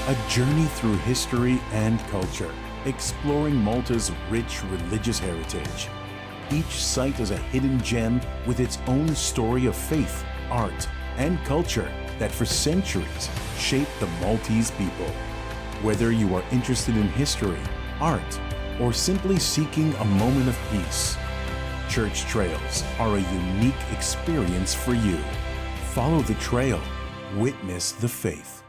A journey through history and culture, exploring Malta's rich religious heritage. Each site is a hidden gem with its own story of faith, art, and culture that for centuries shaped the Maltese people. Whether you are interested in history, art, or simply seeking a moment of peace, Church Trails are a unique experience for you. Follow the trail, witness the faith.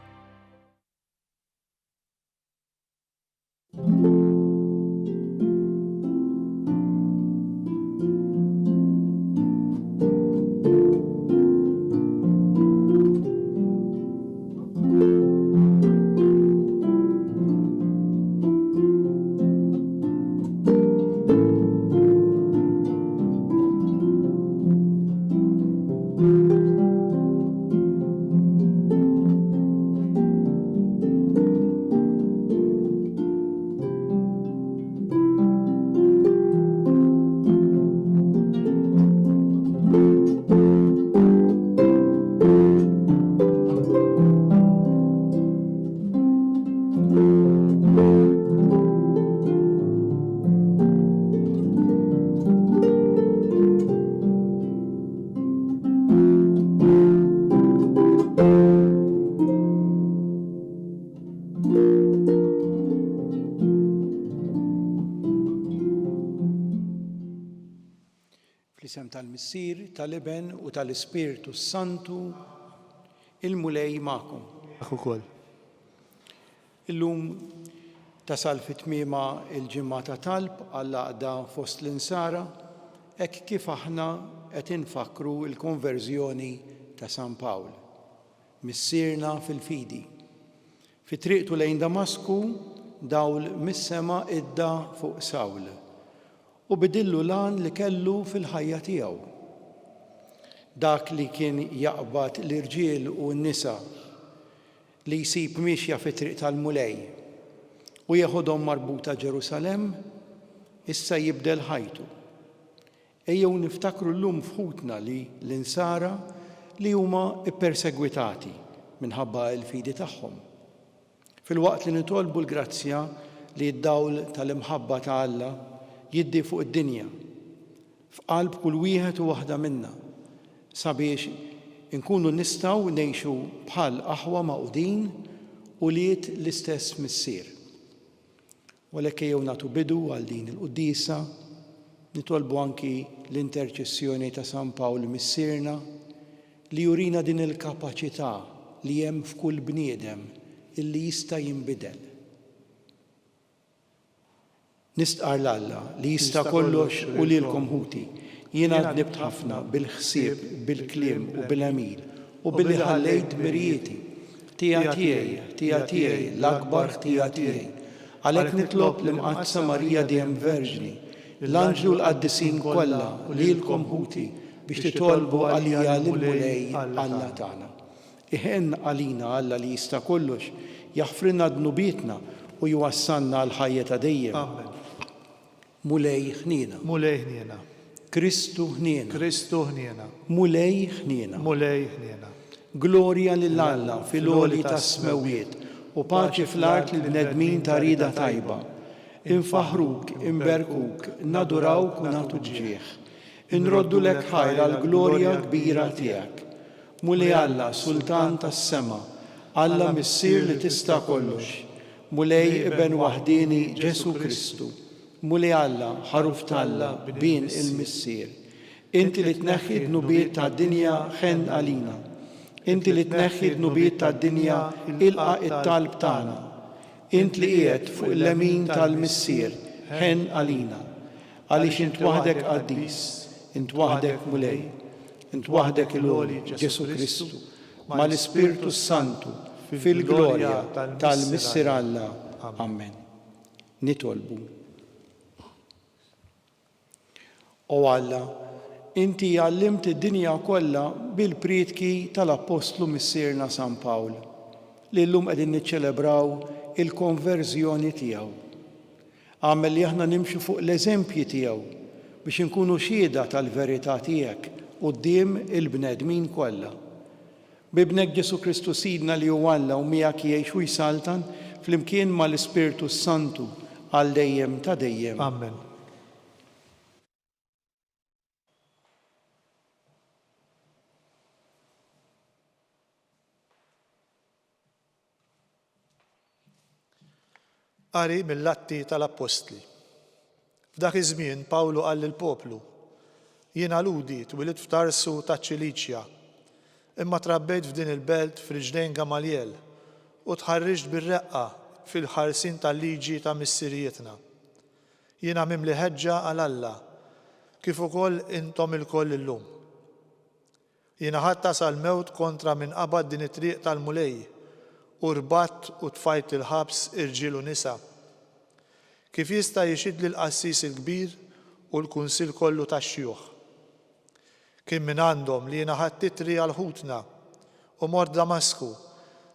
Fl-isem tal-Missier, tal-Iben u tal-Ispiritu Santu, il-mulej magħkom. ukoll. Illum tasal fit-tmiema il-ġimgħa ta' talb għall-għaqda fost l-insara, hekk kif aħna qed infakru l-konverżjoni ta' San Pawl, missierna fil-fidi. Fit-triqtu lejn Damasku dawl mis-sema idda fuq Sawl u bidillu lan li kellu fil-ħajja tiegħu. Dak li kien jaqbad l-irġiel u n-nisa li jsib mixja fit-triq tal-mulej u jaħodhom marbuta Ġerusalemm, issa jibdel ħajtu. Ejjew niftakru llum fħutna li l-insara li huma ppersegwitati minħabba l-fidi tagħhom. Fil-waqt li nitolbu l-grazzja li d-dawl tal-imħabba ta' Alla jiddi fuq id-dinja, f'qalb kull wieħed u waħda minna, sabiex inkunu nistgħu ngħixu bħal aħwa maqudin u liet l-istess missier. Walhekk ejjew nagħtu bidu għal din il-qudiesa, nitolbu anki l-interċessjoni ta' San Pawl missierna li jurina din il-kapaċità li hemm f'kull bniedem illi jista' jinbidel. Nistqar l-Alla li jista' kollox u lilkom ħuti. Jiena dnibt ħafna bil-ħsieb, bil-kliem u bil-għamil u billi ħallejt mirjieti. Tija tiegħi, l-akbar tija tiegħi. Għalhekk nitlob l-imqazza Marija dejjem Verġni, l-anġlu l-qaddisin kollha lilkom ħuti biex titolbu għalija lill-mulej Alla tagħna. Iħen għalina Alla li jista' kollox jaħfrilna dnubietna u jwassalna l-ħajja ta' dejjem. Amen. Mulej ħniena. Mulej ħniena. Kristu ħniena. Kristu ħniena. Mulej ħniena. Mulej ħniena. Glorja lill-Alla fil-għoli tas-smewiet u paċi fl-art lill-bnedmin ta' rida tajba. Infaħruk, inberkuk, nadurawk u nagħtu ġieħ. Inroddu lek ħajra l-glorja kbira tiegħek. Mulej Alla, Sultan tas-sema, Alla missier li tista' kollox. Mulej Iben waħdini Ġesu Kristu. Mulej Alla, ħaruf tal-Alla, bin il-missier. Inti li tneħħi d-nubiet tad-dinja ħen għalina. Inti li tneħħi d-nubiet tad-dinja ilqa it-talb tagħna. Int li qiegħed fuq il-lemin tal-missier ħen għalina. Għaliex int waħdek qaddis, int waħdek mulej, int waħdek il-għoli Ġesu Kristu, mal-Ispiritu Santu fil-glorja tal-missier Alla. Amen. Nitolbu. O Alla, inti għallimt id-dinja kollha bil-prietki tal-Apostlu missierna San Pawl, li llum qegħdin niċċelebraw il-konverżjoni tiegħu. Għamel li aħna nimxu fuq l-eżempji tiegħu biex inkunu xhieda tal-verità tiegħek quddiem il-bnedmin kollha. Bibnek Ġesu Kristu Sidna li huwa Alla u miegħek jgħix u jsaltan flimkien mal-Ispirtu Santu għal dejjem ta' dejjem. Amen. Qari mill-Atti tal-Apostli. F'dak iż-żmien Pawlu qal lill-poplu: Jiena Ludi twilit f'Tarsu ta' Ċiliċja, imma trabbejt f'din il-belt f'riġlejn Gamaliel u tħarriġt bir-reqqa fil-ħarsin tal-liġi ta' missirietna. Jiena mimli ħeġġa għal Alla, kif ukoll intom ilkoll illum. Jiena ħadd sal-mewt kontra min qabad din it-triq tal-mulej u rbatt u tfajt il-ħabs irġiel u nisa. Kif jista' jixid lil qassis il-kbir u l-kunsill kollu tax-xjuħ. Kien min għandhom li jiena ħadd titri għal ħutna u mort Damasku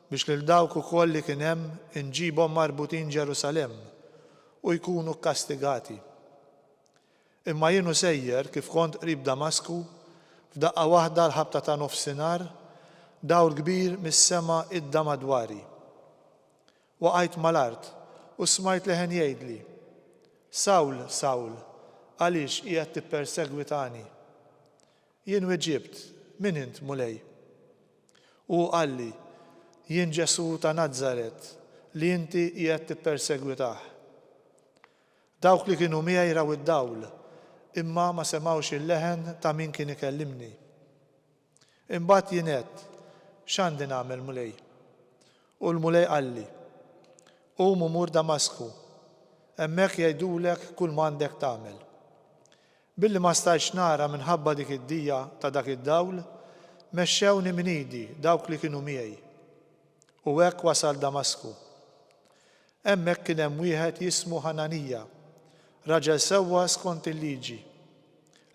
biex lil dawk ukoll li kien hemm inġibhom marbutin Ġerusalemm u jkunu kkastigati. Imma jienu sejjer kif kont qrib Damasku, f'daqqa waħda l-ħabta ta' nofsinhar, dawl kbir mis-sema idda madwari. Waqajt mal-art u smajt leħen jgħidli: Sawl, Sawl, għaliex qiegħed tippersegwitani? Jien weġibt: Min int, mulej? U qalli: Jien Ġesu ta' Nażaret li inti qiegħed tippersegwitah. Dawk li kienu miegħi raw id-dawl, imma ma semgħux il-leħen ta' min kien ikellimni. Imbagħad jien għedt: X'għandi nagħmel, mulej? U l-mulej qalli: Qum u mur Damasku, hemmhekk jgħidulek kull m'għandek tagħmel. Billi ma stajtx nara minħabba dik id-dija ta' dak id-dawl, mexxewni minn idi dawk li kienu miegħi. U hekk wasal Damasku. Hemmhekk kien hemm wieħed jismu Ħananija, raġel sewwa skont il-liġi,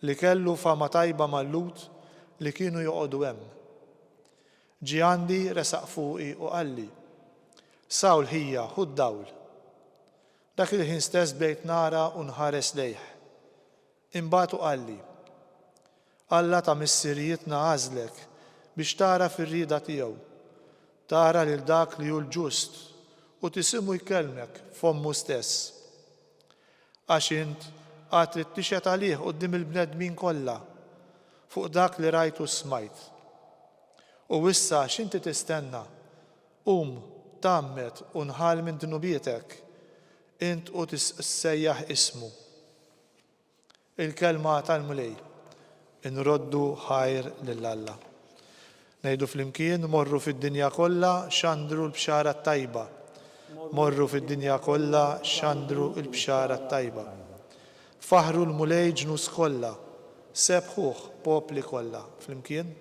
li kellu fama tajba mal-Lut li kienu joqogħdu hemm. Ġie għandi, resaq fuqi u qalli: Sawl ħija, ħud dawl. Dak il-ħin stess bdejt nara u nħares lejh. Imbagħad qalli: Alla ta' missirietna għażlek biex tara fir-rieda tiegħu, tara lil dak li hu l-ġust u tisimgħu jkellmek f'ommu stess. Għax int għad trid tixhed għalih quddiem il-bnedmin kollha fuq dak li rajt u smajt. U issa x'inti tistenna? Qum, tammet u nħall minn dnubietek, int u tissejjaħ ismu. Il-kelma tal-mulej: Inroddu ħajr lill-Alla. Ngħidu flimkien: morru fid-dinja kollha xandru l-bxara tajba. Morru fid-dinja kollha xandru l-bxara tajba. Faħru l-mulej ġnus kollha, sebħuh popli kollha. Flimkien: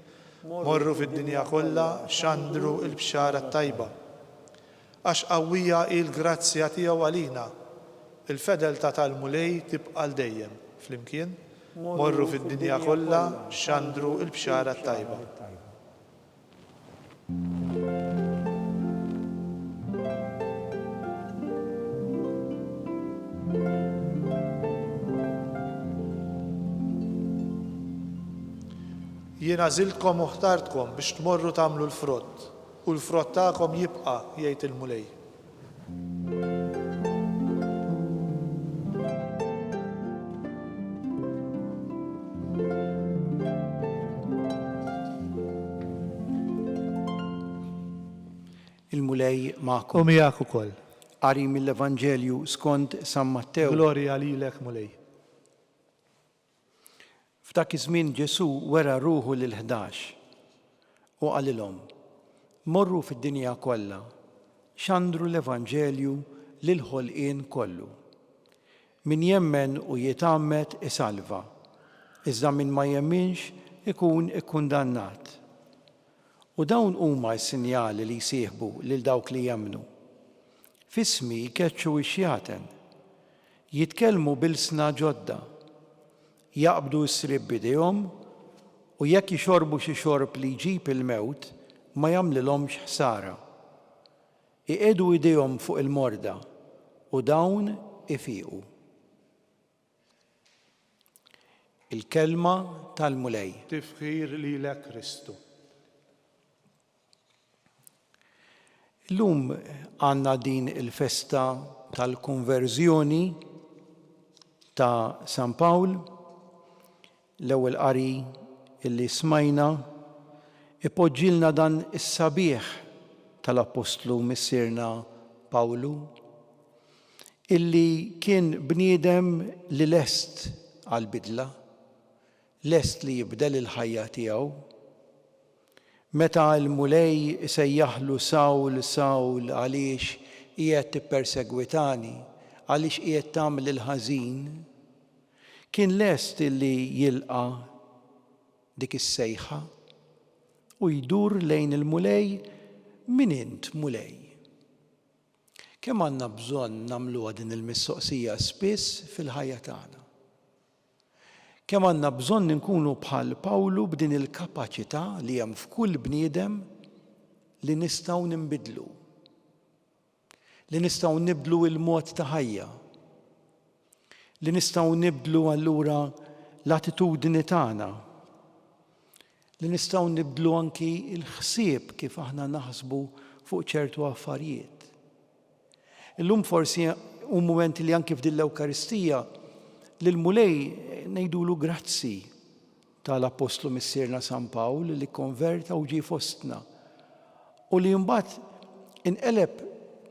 morru fid-dinja kollha xandru l-bxara tajba. Għax qawwija il-grazzja tiegħu għalina, il-fedeltà tal-mulej tibqa' dejjem. Flimkien: morru fid-dinja kollha xandru l-bxara tajba. Jiena żiltkom u ħtartkom biex tmorru tagħmlu l-frott, u l-frott tagħkom jibqa' jgħid il-mulej. Il-mulej U magħkom. miegħek ukoll. Qari mill-Evanġelju skont San Mattew. Glorja lilek, mulej. F'dak iż-żmien Ġesu wera ruħu lil-11 u qalilhom: Morru fid-dinja kollha, xandru l-Evanġelju lil-ħolqien kollu. Min jemmen u jitgħammed isalva, iżda min ma jemminx ikun ikkundannat. U dawn huma s-sinjali li jsieħbu lil dawk li jemmnu. F'ismi jkeċċu x-xjaten, jitkellmu bilsna ġodda, jaqbdu s-srib bidejhom u jekk jixorbu xi xorb li jġib il-mewt ma jagħmlilhomx ħsara. Iqedu idejhom fuq il-morda u dawn ifiequ. Il-kelma tal-mulej. Tifħir lilek Kristu. Illum għandna din il-festa tal-konverżjoni ta' San Pawl, l-ewwel qari illi smajna ipoġġilna dan is-sabiħ tal-Apostlu missierna Pawlu, illi kien bniedem li lest għall-bidla, lest li jibdel il-ħajja tiegħu. Meta l-mulej sejjaħlu Sawl, Sawl, għaliex qiegħed tippersegwitani, għaliex qiegħed tagħmel il-ħażin, kien lest illi jilqa' dik is-sejħa u jdur lejn il-mulej min int mulej. Kemm għandna bżonn nagħmluha din il-mistoqsija spiss fil-ħajja tagħna. Kemm għandna bżonn inkunu bħal Pawlu b'din il-kapaċità li hemm f'kull bniedem li nistgħu ninbidlu, li nistgħu nibdlu l-mod ta' ħajja, li nistgħu nibdlu allura l-attitudni tagħna, li nistgħu nibdlu anki l-ħsieb kif aħna naħsbu fuq ċertu affarijiet. Illum forsi hu mumenti li anki f'din l-Ewkaristija lill-mulej ngħidulu grazzi tal-Apostlu missierna San Pawl li konverta u ġie fostna u li mbagħad inqeleb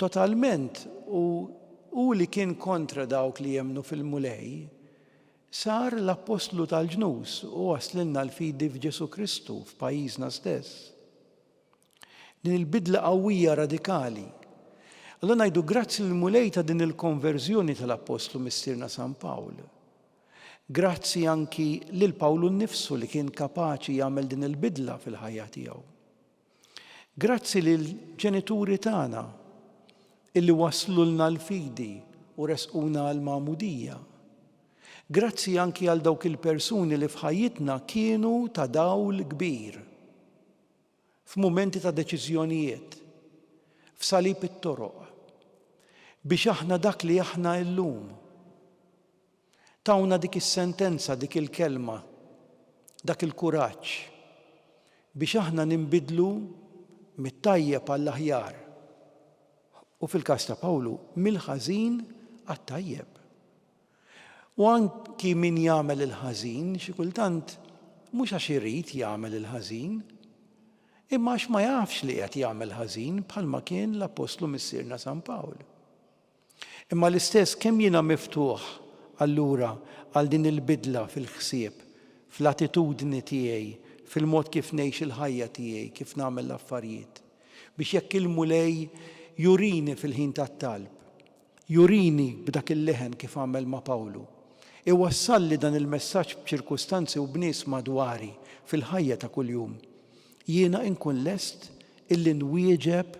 totalment u li kien kontra dawk li jemmnu fil-mulej sar l-Apostlu tal-ġnus u waslilna l-fidi f'Ġesu Kristu f'pajjiżna stess. Din il-bidla qawwija radikali. Allora ngħidu grazzi l-mulej ta' din il-konverżjoni tal-Apostlu missierna San Pawl. Grazzi anki lil Pawlu nnifsu li kien kapaċi jagħmel din il-bidla fil-ħajja tiegħu. Grazzi lil ġenituri tagħna illi waslulna l-fidi u resquna l-magħmudija. Grazzi anki għal dawk il-persuni li f'ħajjitna kienu ta' dawl kbir f'mumenti ta' deċiżjonijiet, f'salib it-toroq, biex aħna dak li aħna llum. Tawna dik is-sentenza, dik il-kelma, dak il-kuraġġ biex aħna ninbidlu mit-tajjeb għall-aħjar. U fil-każ ta' Pawlu mill-ħażin għat-tajjeb. U anki min jagħmel il-ħażin xi kultant mhux għax irid jagħmel il-ħażin, imma għax ma jafx li qed jagħmel ħażin bħalma kien l-Apostlu missierna San Pawl. Imma l-istess kemm jiena miftuħ allura għal din il-bidla fil-ħsieb, fl-attitudni tiegħi, fil-mod kif ngħix il-ħajja tiegħi, kif nagħmel l-affarijiet, biex jekk il-mulej jurini fil-ħin tat-talb, jurini b'dak il-leħen kif għamel ma' Pawlu, iwassalli dan il-messaġġ b'ċirkustanzi u bnies madwari fil-ħajja ta' kuljum. Jiena inkun lest illi nwieġeb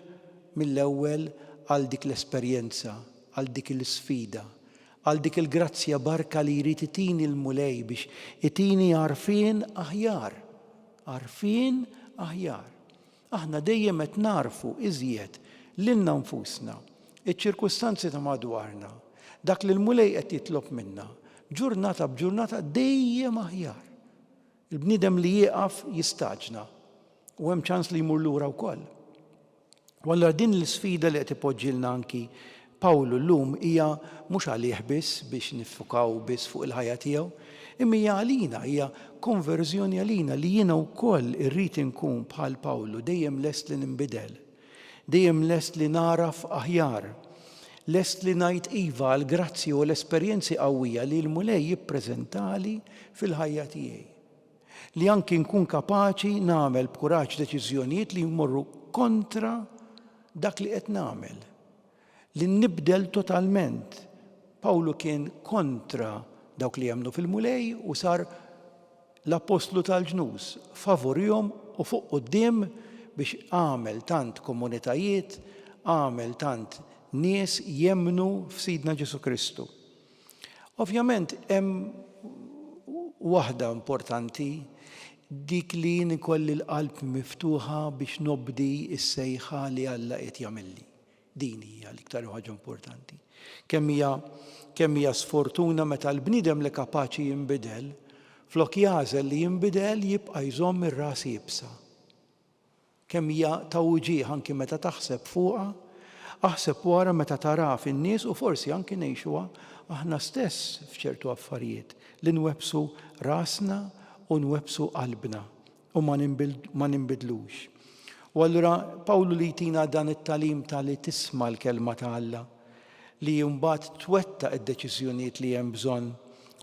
mill-ewwel għal dik l-esperjenza, għal dik l-sfida, għal dik il-grazzja barka li jrid itini l-mulej biex itini għarfien aħjar. Għarfien aħjar. Aħna dejjem qed narfu iżjed lilna nfusna, iċ-ċirkustanzi ta' madwarna, dak li l-mulej qed jitlob minna, ġurnata b'ġurnata dejjem aħjar. Il-bniedem li jieqaf jistaġna u hemm ċans li jmur lura wkoll. U allura din l-sfida li qed ipoġġilna anki Pawlu llum hija mhux għalih biss biex niffukaw biss fuq il-ħajja tiegħu, imma hija għalina, hija konverżjoni għalina li jiena wkoll irrid inkun bħal Pawlu dejjem lest li ninbidel, dejjem lest li naraf aħjar, lest li ngħid iva għal grazzi u l-esperjenzi qawwija li l-mulej jippreżentali fil-ħajja tiegħi. Li anki nkun kapaċi nagħmel b'kuraġġ deċiżjonijiet li jmorru kontra dak li qed nagħmel. Li nibdel totalment. Pawlu kien kontra dawk li jemmnu fil-mulej u sar l-Apostlu tal-ġnus, favorihom u fuq quddiem biex għamel tant komunitajiet, għamel tant nies jemmnu f'Sidna Ġesu Kristu. Ovvjament hemm waħda importanti dik li nikolli l-qalb miftuħa biex nobdi s-sejħa li Alla qed jagħmilli. Din hija l-iktar ħaġa importanti. Kemm hija sfortuna meta l-bniedem li kapaċi jinbidel, flok jażel li jinbidel jibqa' jżomm ir-ras jibsa. kemm hija tawġieħ anki meta taħseb fuqha, aħseb wara meta tara fin-nies u forsi anki ngħixuha aħna stess f'ċertu affarijiet li nwebsu rasna u nwebsu qalbna u ma ninbidlux. U allura Pawlu li jtina dan it-talim li tisma' l-kelma ta' Alla li mbagħad twettaq id-deċiżjonijiet li hemm bżonn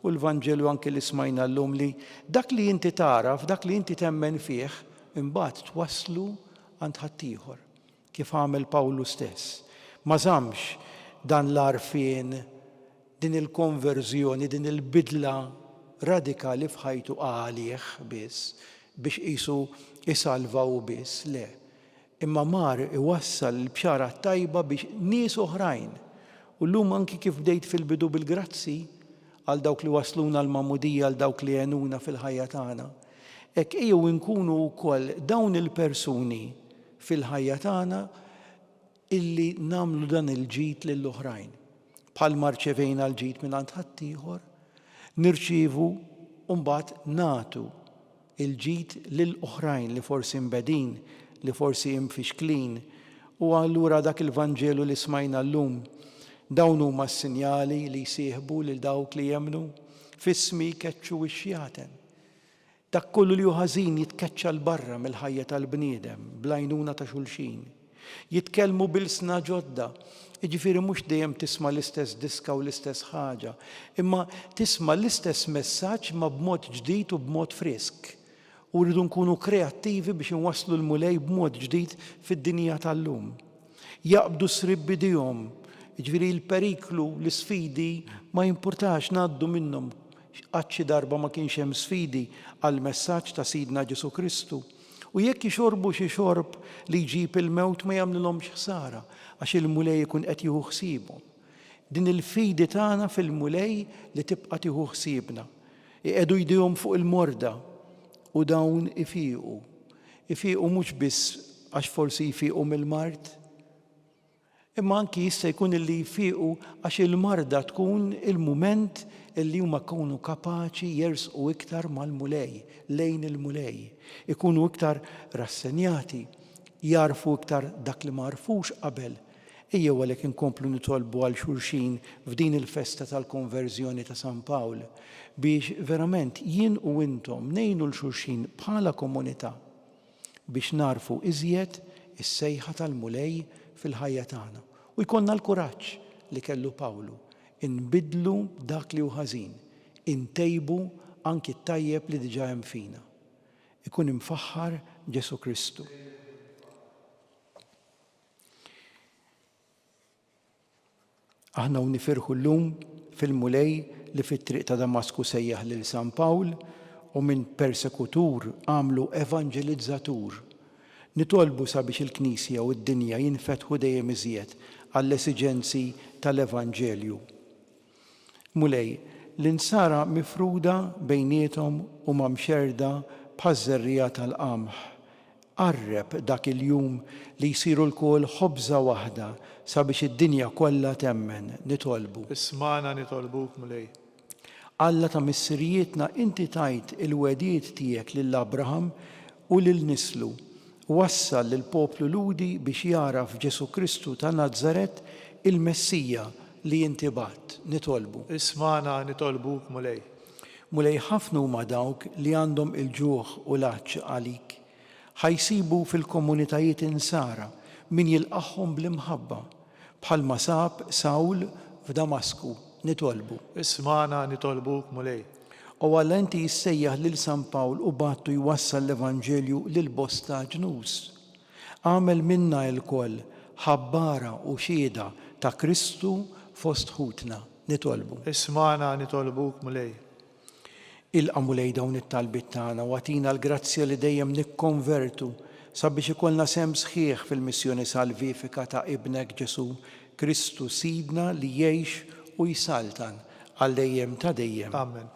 u l-Vanġelu anke li smajna llum li dak li inti taraf, dak li inti temmen fih, imbagħad twasslu għand ħaddieħor kif għamel Pawlu stess. Ma żammx dan l-għarfien, din il-konverżjoni, din il-bidla radikali f'ħajtu għalih biss biex qisu isalvaw biss, le. Imma mar iwassal l-bxara tajba biex nies oħrajn. U llum anki kif bdejt fil-bidu bil-grazzi għal dawk li wasluna l-mamudija, għal dawk li għenuna fil-ħajja tagħna. Hekk ejjew inkunu wkoll dawn il-persuni fil-ħajja tagħna illi nagħmlu dan il-ġid lill-oħrajn. Bħalma rċevejna l-ġid minn għand ħaddieħor, nirċievu u mbagħad nagħtu il-ġid lill-oħrajn li forsi mbedin, li forsi mfixklin. U allura dak il-Vanġelu li smajna llum, dawn huma s-sinjali li jsieħbu lil dawk li jemmnu f'ismi jkeċċu wix-xjaten. Dak kollu li hu ħażin jitkeċċa l-barra mill-ħajja tal-bniedem bl-għajnuna ta' xulxin. Jitkellmu bil-sna ġodda, jiġifieri mhux dejjem tisma' l-istess diska u l-istess ħaġa, imma tisma' l-istess messaġġ ma b'mod ġdid u b'mod frisk. U rridu nkunu kreattivi biex inwasslu l-mulej b'mod ġdid fid-dinja tal-lum. Jaqbdu srib bidihom, jiġifieri l-periklu, l-sfidi ma jimpurtax ngħaddu minnhom. Qatt darba ma kienx hemm sfidi għall messaġġ ta' Sidna Ġesu Kristu. U jekk jixorbu xi xorb li jġib il-mewt ma jagħmlilhomx ħsara għax il-mulej ikun qed jieħu ħsiebhom. Din il-fidi tagħna fil-mulej li tibqa' tieħu ħsiebna. Iqegħdu jdihom fuq il-morda u dawn ifiequ. Ifiequ mhux biss għax forsi jfiequ mill-mard, imma anki jista' jkun illi jfiequ għax il-marda tkun il-mument illi huma jkunu kapaċi jersqu iktar mal-mulej, lejn il-mulej. Ikunu iktar rassenjati, jarfu iktar dak li ma rfux qabel. Ejjew għalhekk inkomplu nitolbu għal xulxin f'din il-festa tal-konverżjoni ta' San Pawl biex verament jien u intom ngħinu l-xulxin bħala komunità biex narfu iżjed is-sejħa tal-mulej fil-ħajja tagħna. U jkollna l-kuraġġ li kellu Pawlu, inbidlu dak li hu ħażin, intejbu anki t-tajjeb li diġà hemm fina. Ikun imfaħħar Ġesu Kristu. Aħna u nifirħu llum fil-mulej li fit-triq ta' Damasku sejjaħ lil San Pawl u minn persekutur għamlu evanġelizzatur. Nitolbu sabiex il-Knisja u d-dinja jinfetħu dejjem iżjed għall-esiġenzi tal-Evanġelju. Mulej, l-insara mifruda bejniethom u mxerda bħaż-żerrija tal-qamħ. Qarreb dak il-jum li jsiru l-kol ħobża waħda sabiex id-dinja kollha temmen, nitolbu. Ismana nitolbuk mulej. Alla ta' missirijietna inti tajt il-wedijiet tiegħek lill-Abraham u lil-nislu. Wassal lill-poplu ludi biex jara f'Ġesu Kristu ta' Nażaret il-Messija li inti bat, nitolbu. Ismana nitolbuk mulej. Mulej ħafna huma dawk li għandhom il-ġuħ u l-għaġġ għalik. ħajsibu fil-komunitajiet insara min jilqaħħom bl-imħabba bħalma sab Sawl f'Damasku, nitolbu. Ismana nitolbuk mulej. U għall-enti jissejjaħ lil San Pawl u battu jwassal l-Evanġelju lil bosta ġnus. Għamel minna l-koll ħabbara u xieda ta' Kristu fost ħutna, nitolbu. Ismana nitolbuk mulej. Il-qamulej dawn it-talbit tagħna u għatina l-grazzja li dejjem nikkonvertu sabiex ikollna sem sħiħ fil-missjoni salvifika ta' ibnek Ġesu Kristu Sidna li jgħix u jsaltan għal dejjem ta' dejjem. Amen.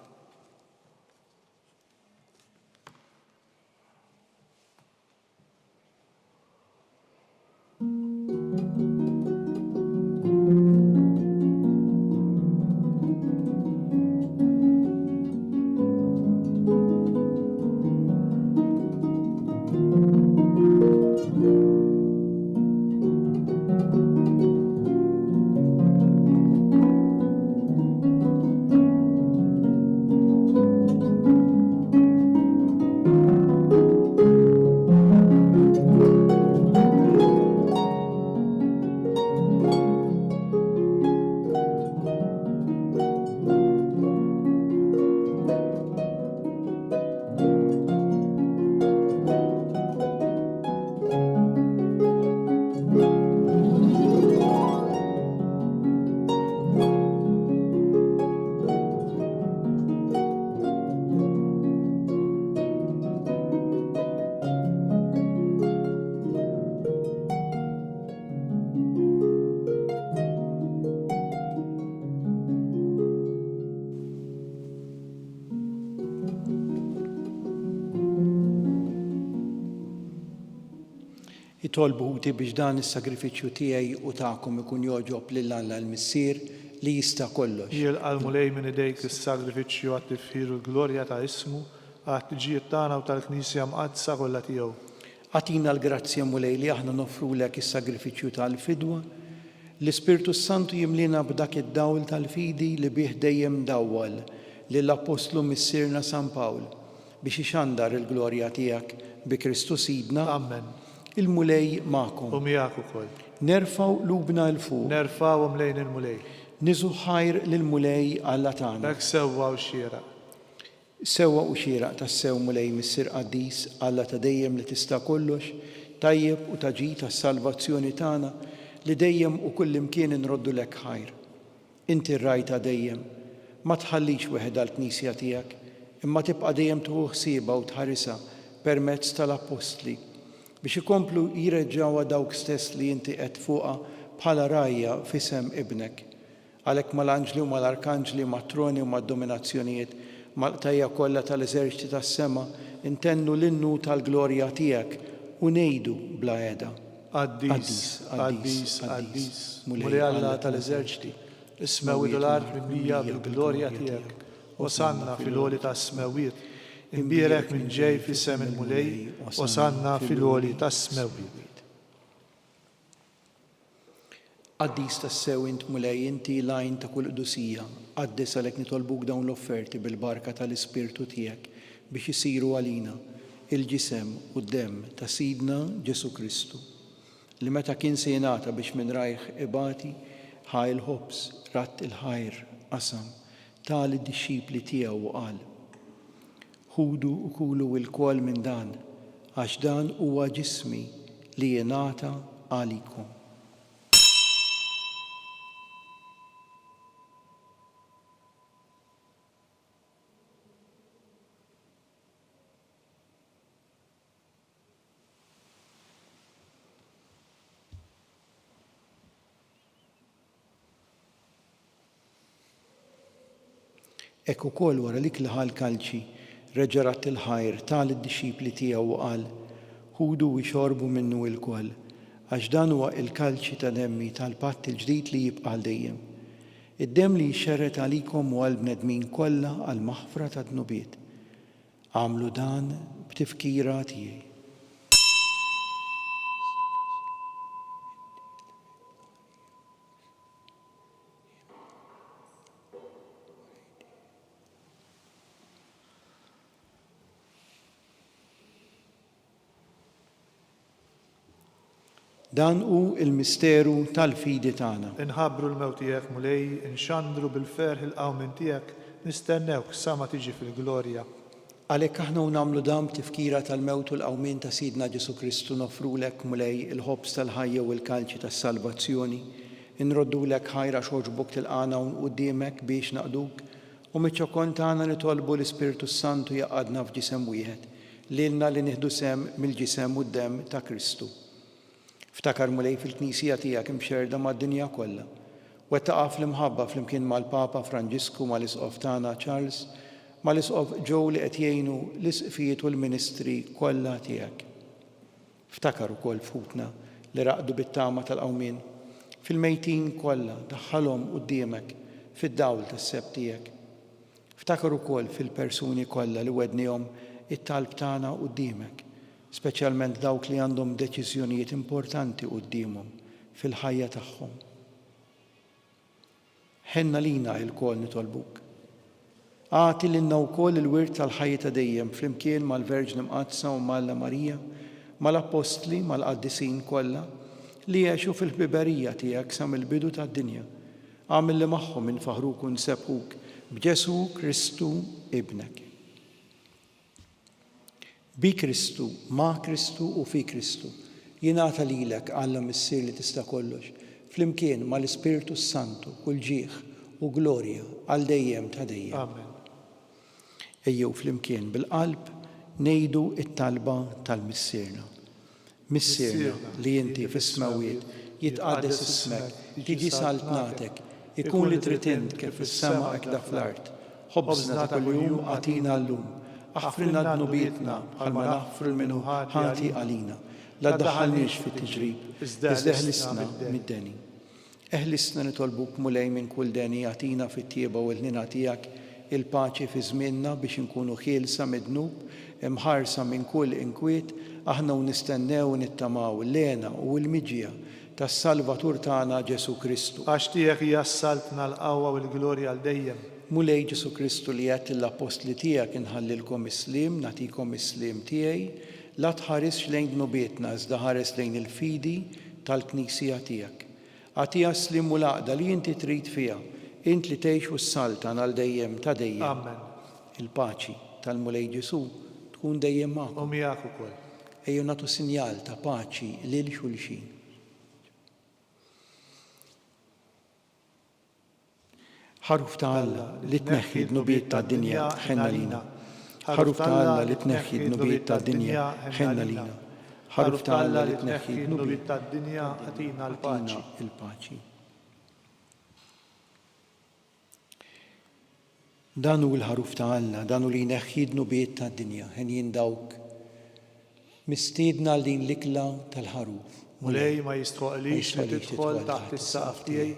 jitolbuti biex dan is-sagrifiċċju tiegħi u tagħkom ikun joġob lil Alla l-Missier li jista' kollox. Jilqa' l-mulej minn idejk is-sagrifiċċju għat-tifħir u l-glorja ta' ismu għat-tiġijiet tagħna u tal-Knisja mqaddsa kollha tiegħu. Għatina l-grazzja mulej li aħna nofrulek is-sagrifiċċju tal-fidwa, l-Ispirtu Santu jimlina b'dak id-dawl tal-fidi li bih dejjem dawwal lill-Apostlu Missierna San Pawl biex ixandar il-glorja tiegħek bi Kristu Sidna. Amen. Il-mulej magħkom. U miegħek ukoll. Nerfaw lubna l fuq. Nerfawhom lejn il-mulej. Niżu ħajr lill-mulej Alla tagħna. Dak sewwa u xieraq. Sewwa u xieraq tas-sew mulej Missier Qaddis Alla ta' dejjem li tista' kollox, tajjeb u taġi tas-salvazzjoni tagħna li dejjem u kullimkien inroddu lek ħajr. Inti rajta dejjem, ma tħallix weħed għall-Knisja tiegħek, imma tibqa' dejjem tuħu ħsiebha u tħarisha permezz tal-Apostli biex ikomplu jireġġawha dawk stess li inti qed fuqha bħala rajja f'isem ibnek. Għalhekk mal-anġli u mal-arkanġli, mat-troni u mad-dominazzjonijiet, mal-qtajja kollha tal-eżerċiti tas-sema intennu l-innu tal-glorja tiegħek u ngħidu bla qiegħda. Qaddis, Qaddis, Qaddis, mulej Alla tal-eżerċiti, ismewwiet u l-art mimlija bil-glorja tiegħek. Osanna fil-għoli tas-smewwiet, imbierek minn ġej f'isem il-mulej, osanna fil-għoli tas-smewwiet. Qaddis tas-sew int mulej inti lajn ta' kull qdusija, qaddis għalhekk nitolbuk dawn l-offerti bil-barka tal-Ispirtu tiegħek biex isiru għalina il-ġisem u d-demm ta' Sidna Ġesu Kristu, li meta kien se jingħata biex minn rajh ibati ħa il-ħobs, ratt il-ħajr, qasam, tal id-dixxipli tiegħu u qal: ħudu u kulu l-kol minn dan, għax dan huwa ġismi li jingħata għalikom. Ekk ukoll wara lik li ħal kalċi reġa' ratt il-ħajr tal id-dixxipli tiegħu u qal: ħudu u xorbu minnu l-koll, għax dan huwa il-kalċi ta' demmi tal-patt il-ġdid li jibqa' dejjem. Id-demm li jxerret għalikom u għall-bnedmin kollha għal maħfra ta' dnubiet. Għamlu dan b'tifkira tiegħi. Dan hu il-misteru tal-fidi tagħna. Inħabbru l-mewt tiegħek mulej, inxandru bil-ferħ il-qawmin tiegħek, nistennewk sa ma tiġi fil-glorja. Għalhekk aħna nagħmlu dan tifkira tal-mewt u l-qawmin ta' Sidna Ġesu Kristu nofrulek mulej il-ħobs tal-ħajja u l-kalċi tas-salvazzjoni, inroddulek ħajra xogħġbok tilqana u quddiemek biex naqduk u miċ-ċokon tagħna nitolbu l-Ispirtu Santu jaqadna f'ġisem wieħed, lilna li nieħdu sem mill-ġisem u d-demm ta' Kristu. Ftakar mulej fil-Knisija tiegħek imxerda mad-dinja kollha. Wettaqa' fl-imħabba flimkien mal-Papa Franġisku mal-Isqof tagħna Charles, mal-Isqof Joe li qed jgħinu l-isqfijiet u l-ministri kollha tiegħek. Ftakar ukoll futna li raqdu bit-tama tal-qawmien fil-mejtin kollha daħħalhom quddiemek fid-dawl tas-seb tiegħek. Ftakar ukoll fil-persuni kollha li wednihom it-talb tagħna quddiemek, speċjalment dawk li għandhom deċiżjonijiet importanti qudiemhom fil-ħajja tagħhom. Ħenna lina l-kol nitolbuk. Għati lilna wkoll il-wirt tal-ħajja ta' dejjem flimkien mal-Verġni Mqaddsa u mal-Alla Marija, mal-Apostli, mal-Qaddisin kollha li jgħixu fil-ħbiberija tiegħek sa mill-bidu tad-dinja. Għamil li magħhom infaħruk u nsebħuk b'Ġesu Kristu ibnek. Bi Kristu, ma' Kristu u fi Kristu, jingħata lilek Alla Missier li tista' kollox, flimkien mal-Ispirtu Santu, kull ġieħ u glorja għal dejjem ta' dejjem. Amen. Ejjew flimkien bil-qalb ngħidu it-talba tal-Missierna. Missierna li inti fis-smawiet jitqaddes ismek, tiġi saltnatek, ikun li trid int kif fis-sema hekk da fl-art. Ħobżna ta' kuljum għatina llum. Aħfrilna d-nubietna bħalma naħfru l-minu ħati għalina. la tdaħħalniex fit-tiġrib, iżda ħlisna mid-deni. Eħlisna nitolbuk mulej minn kull deni jagħtina fit-tieba u l-ħnina tiegħek il-paċi fi żmienna biex inkunu ħielsa mid-dnub, imħarsa minn kull inkwiet, aħna u nistennew u nittamaw l-lena u l-miġija tas-Salvatur tagħna Ġesu Kristu. Għax tiegħek hija s-saltna l-qawwa u l-glorja għal dejjem. Mulej Ġesu Kristu li għedt l-apostli tiegħek inħallilkom is-slim, nagħtikom is-slim tiegħi, la tħares lejn dnubietna iżda ħares lejn il-fidi tal-Knisija tiegħek. Għatija slim u laqda li inti trid fiha, int li tgħix s-saltan għal dejjem ta' dejjem. Amen. Il-paċi tal-Mulej Ġesu tkun dejjem magħkom. U miegħek ukoll. Ejju nagħtu sinjal ta' paċi lil xulxin. ħaruf ta' Alla li tneħħi d-nubiet tad-dinja ħenna lina. ħaruf ta' Alla li tneħħi d-nubiet tad-dinja ħenna lina. ħaruf ta' Alla li tneħħi d-nubiet tad-dinja ħatina l-paċi. Il-paċi. Dan hu l-ħaruf ta' Alla, dan hu li jneħħi d-nubiet tad-dinja, ħen jindawk mistiedna għal din l-ikla tal-ħaruf. Mulej ma jistħoqlix li tidħol taħt is-saqaf tiegħi,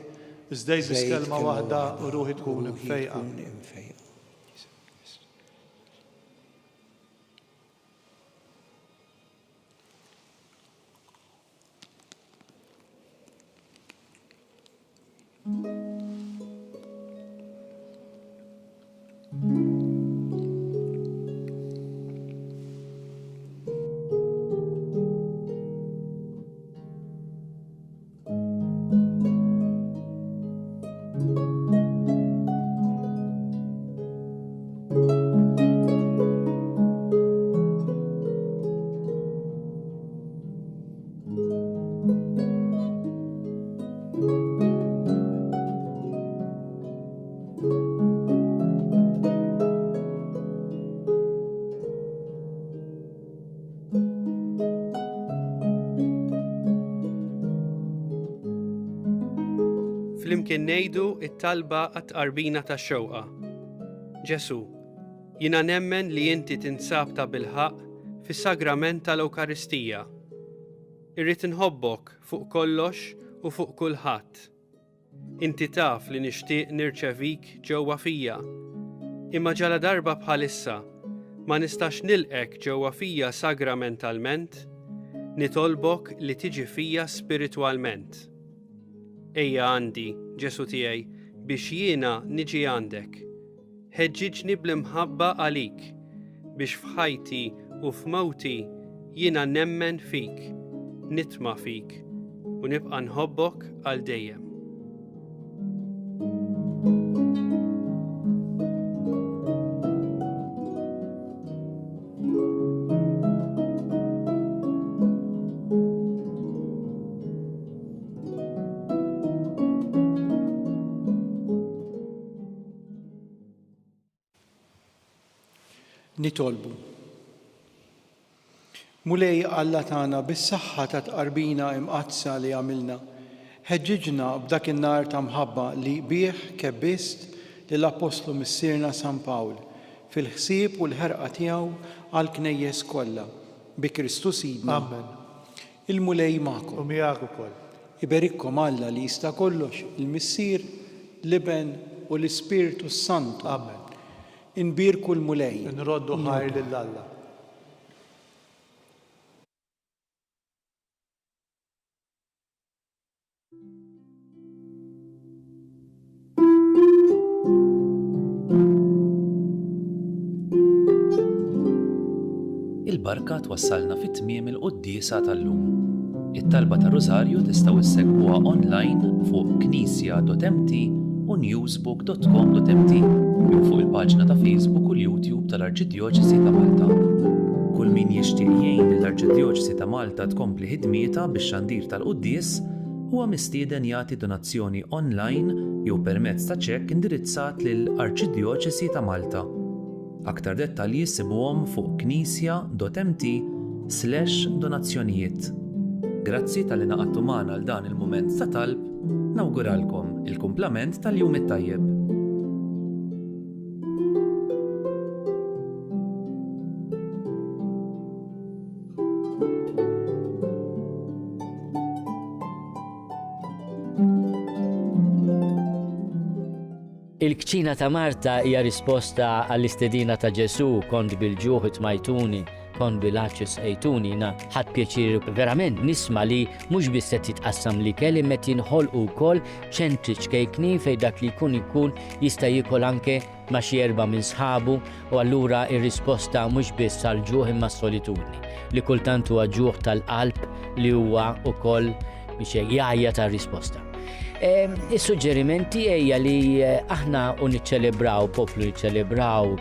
iżda jbiss kelma waħda u ruħi tkun imfejqa. Flimkien ngħidu t-talba għat-tqarbina tax-xewqa. Ġesu, jiena nemmen li inti tinsab ta' bilħaq fis-sagrament tal-Ewkaristija. Irrid inħobbok fuq kollox u fuq kulħadd. Inti taf li nixtieq nirċevik ġewwa fija. Imma ġala darba bħalissa ma nistax nilqek ġewwa fija sagramentalment, nitolbok li tiġi fija spiritwalment. Ejja għandi, Ġesu tiegħi, biex jiena niġi għandek. Ħeġġiġni bl-imħabba għalik, biex f'ħajti u f'mewti jiena nemmen fik, nitma' fik u nibqa' nħobbok għal dejjem. Nitolbu. Mulej Alla tagħna bis-saħħa ta' tqarbina imqazza li għamilna, ħeġġiġna b'dak in-nar ta' mħabba li bih kebbist lill-Apostlu missierna San Pawl fil-ħsieb u l-ħerqa tiegħu għall-knejjes kollha bi Kristu Sidna. Amen. Il-mulej magħkom. U miegħek ukoll. Iberikkom Alla li jista' kollox, il-Missier, l-Iben u l-Ispiritu Santu. Amen. Inbirku l-mulej. Nroddu ħajr lill-Alla. Il-barka twassalna fit-tmiem il-qudiesa tal-lum. It-talba ta' Rożarju tistgħu issegwuha online fuq knisja.mt u newsbook.com.mt jew fuq il-paġna ta' Facebook u l-YouTube tal-Arċidjoċesi ta' Malta. Kull min jixtieq jgħin lill-Arċidjoċesi ta' Malta tkompli ħidmietha bix-xandir tal-quddies huwa mistieden jagħti donazzjoni online jew permezz ta' ċekk indirizzat lill-Arċidjoċesi ta' Malta. Aktar dettalji sibuhom fuq knisja.mt/donazzjonijiet. Grazzi tal-li naqadtu magħna għal dan il-mument ta' talb, nawguralkom il-kumplament tal-jum it-tajjeb. Il-kċina ta' Marta hija risposta għall-istedina ta' Ġesu, kont bil-ġuħ itmajtuni, kont bil-aċċis ejtuni, na ħadd pjaċir verament nisma' li mhux biss qed jitqassam li kelli met jinħolqu wkoll ċentri ċkejkni fejn dak li jkun jista' jiekol anke ma' xi erba' minn sħabu, u allura ir-risposta mhux biss għall-ġuħ imma s-solitudni li kultant huwa ġuħ tal-qalb li huwa wkoll biex jgħajja tar-risposta. Is-suġġerimenti hija li aħna niċċelebraw, poplu niċċelebraw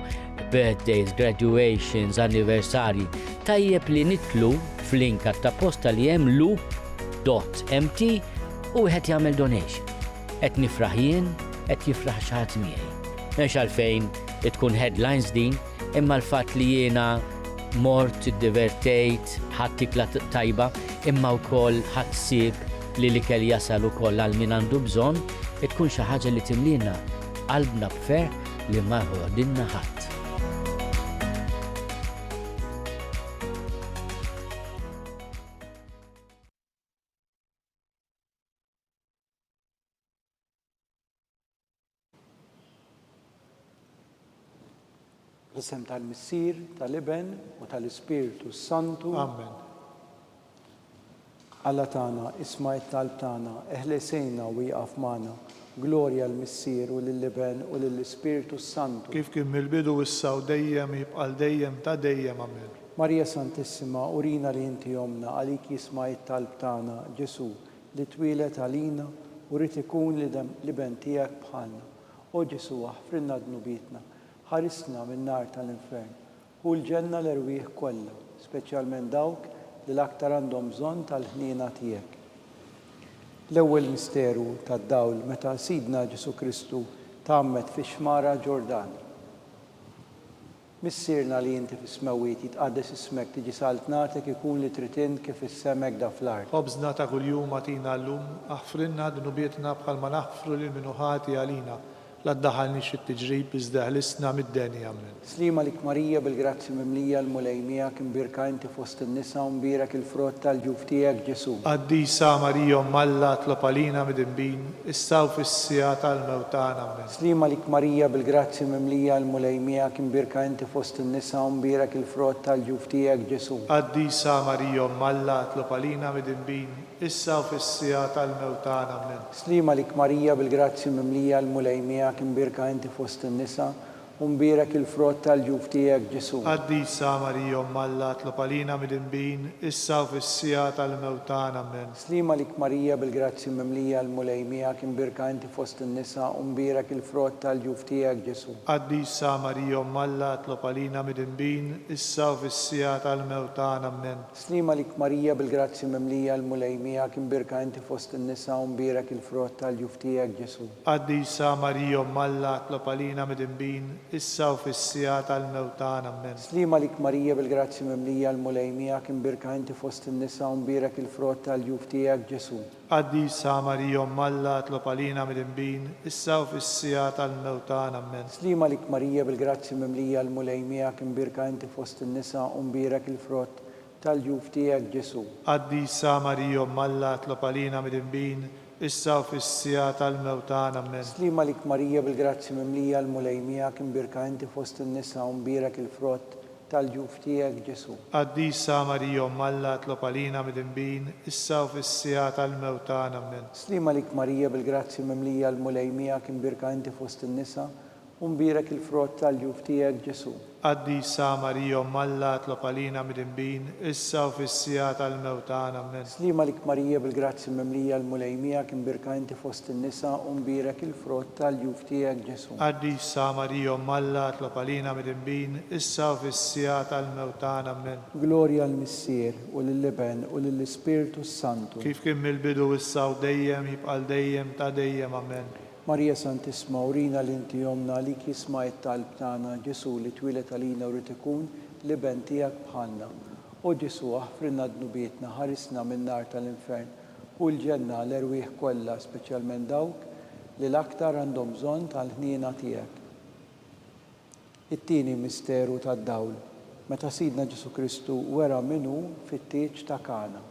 birthdays, graduations, anniversari, tajjeb li nitlu f'link ta' posta li hemm lu.mt u wieħed jagħmel donation. Qed nifraħ jien, qed jifraħ xi ħadd miegħi. Mhux għalfejn tkun headlines din, imma l-fatt li jiena mort iddivertejt, ħadd tikla tajba, imma wkoll ħadd sieb li l-ikel jasal ukoll għal min għandu bżonn, tkun xi ħaġa li timlina qalbna b'ferħ li ma ħodilna ħadd. Isem tal-Missier, tal-Iben u tal-Ispiritu Santu. Amen. Alla tagħna, isma' t-talb tagħna, eħlesejna u jaqaf magħna. Glorja l-Missier u lill-Iben u lill-Ispiritu Santu. Kif kien mill-bidu issa u dejjem jibqal dejjem ta' dejjem. Amen. Marija Santissima, urina li inti jomna, għalik jisma' t-talb tagħna, Ġesu, li twilet għalina u rrid ikun l-Iben tiegħek bħalna. O Ġesu, aħfrinna dnubietna, ħarisna min-nar tal-infern, u l-ġenna l-erwieħ kollha, speċjalment dawk li l-aktar għandhom bżonn tal-ħniena tiegħek. L-ewwel misteru tad-dawl meta Sidna Ġesu Kristu tgħammed fix-xmara Ġordan. Missierna li inti fis-smawiet jitqaddes ismek tiġi saltnatek ikun li trid int kif is-semek da fl-art. Ħobżna ta' kuljum atina llum, aħfrinna dnubietna bħalma naħfru lil min ħati għalina. La ddaħħalniex fit-tiġrib iżda ħlisna mid-deni. Amen. Slima lik Marija bil-grazzi mimlija l-mulejmija imbirka inti fost in-nisa u mbirek il-frott tal-ġuf tiegħek Ġesu. Qaddisa Marija Malla tlob għalina mid-inbin, issa u fis-sija tal-mewtana. Amen. Slima lik Marija bil-grazzi mimlija l-mulejmija imbirka inti fost in-nisa u mbirek il-frott tal-ġuf tiegħek Ġesu. Qaddisa Marija Malla tlob għalina mid-inbin, issa u fis-sija tal-mewtana. Amen. Slima lik Marija bil-grazzi mimlija l-mulejmija imbirka inti fost in-nisa u mbirek il-frott tal-ġuf tiegħek Ġesu. Qaddisa Marija Malla tlob għalina mid-inbin, issa u fis-sija tal-mewtana. Amen. Slima lik Marija bil-grazzi mimlija l-mulejmija imbirka inti fost in-nisa u mbirek il-frott tal-ġuf tiegħek Ġesu. Qaddisa Marija Malla tlob għalina mid-inbin, issa u fis-sija tal-mewtana. Amen. Slima lik Marija bil-grazzi mimlija l-mulejmija imbirka inti fost in-nisa u mbirek il-frott tal-ġuf tiegħek Ġesu. Qaddisa Marija Malla tlob għalina mid-inbin, issa u fis-sija tal-mewtana. Amen. Slima lik Marija bil-grazzi mimlija l-mulejmija imbirka inti fost in-nisa u mbirek il-frott tal-ġuf tiegħek Ġesu. Qaddisa Marija Malla tlob għalina mid-inbin, issa u fis-sija tal-mewtana. Amen. Slima lik Marija bil-grazzi mimlija l-mulejmija imbirka inti fost in-nisa u mbirek il-frott tal-ġuf tiegħek Ġesu. Qaddisa Marija Malla tlob għalina mid-inbin, issa u fis-sija tal-mewtana. Amen. Slima lik Marija bil-grazzi mimlija l-mulejmija imbirka inti fost in-nisa u mbirek il-frott tal-ġuf tiegħek Ġesu. Qaddisa Marija Malla tlob għalina mid-inbin, issa u fis-sija tal-mewtana. Amen. Slima lik Marija bil-grazzi mimlija l-mulejmija imbirka inti fost in-nisa u mbirek il-frott tal-ġuf tiegħek Ġesu. Qaddisa Marija Malla tlob għalina mid-inbin, issa u fis-sija tal-mewtana. Amen. Slima lik Marija bil-grazzi mimlija l-mulejmija imbirka inti fost in-nisa u mbirek il-frott tal-ġuf tiegħek Ġesu. Qaddisa Marija Malla tlob għalina mid-inbin, issa u fis-sija tal-mewtana. Amen. Glorja l-Missier u lill-Iben u lill-Ispiritu Santu. Kif kien mill-bidu issa u dejjem jibqal dejjem ta' dejjem. Amen. Marija Santissima, urina li inti jomna għalik jisma' t-talb tagħna Ġesu li twilet għalina u rrid ikun l-Iben tiegħek bħalna. O Ġesu, aħfrinna dnubietna, ħarisna min-nar tal-infern u l-ġenna l-erwieħ kollha, speċjalment dawk li l-aktar għandhom bżonn tal-ħniena tiegħek. It-tieni misteru tad-dawl, meta Sidna Ġesu Kristu wera minnu fit-tieġ ta' Kana.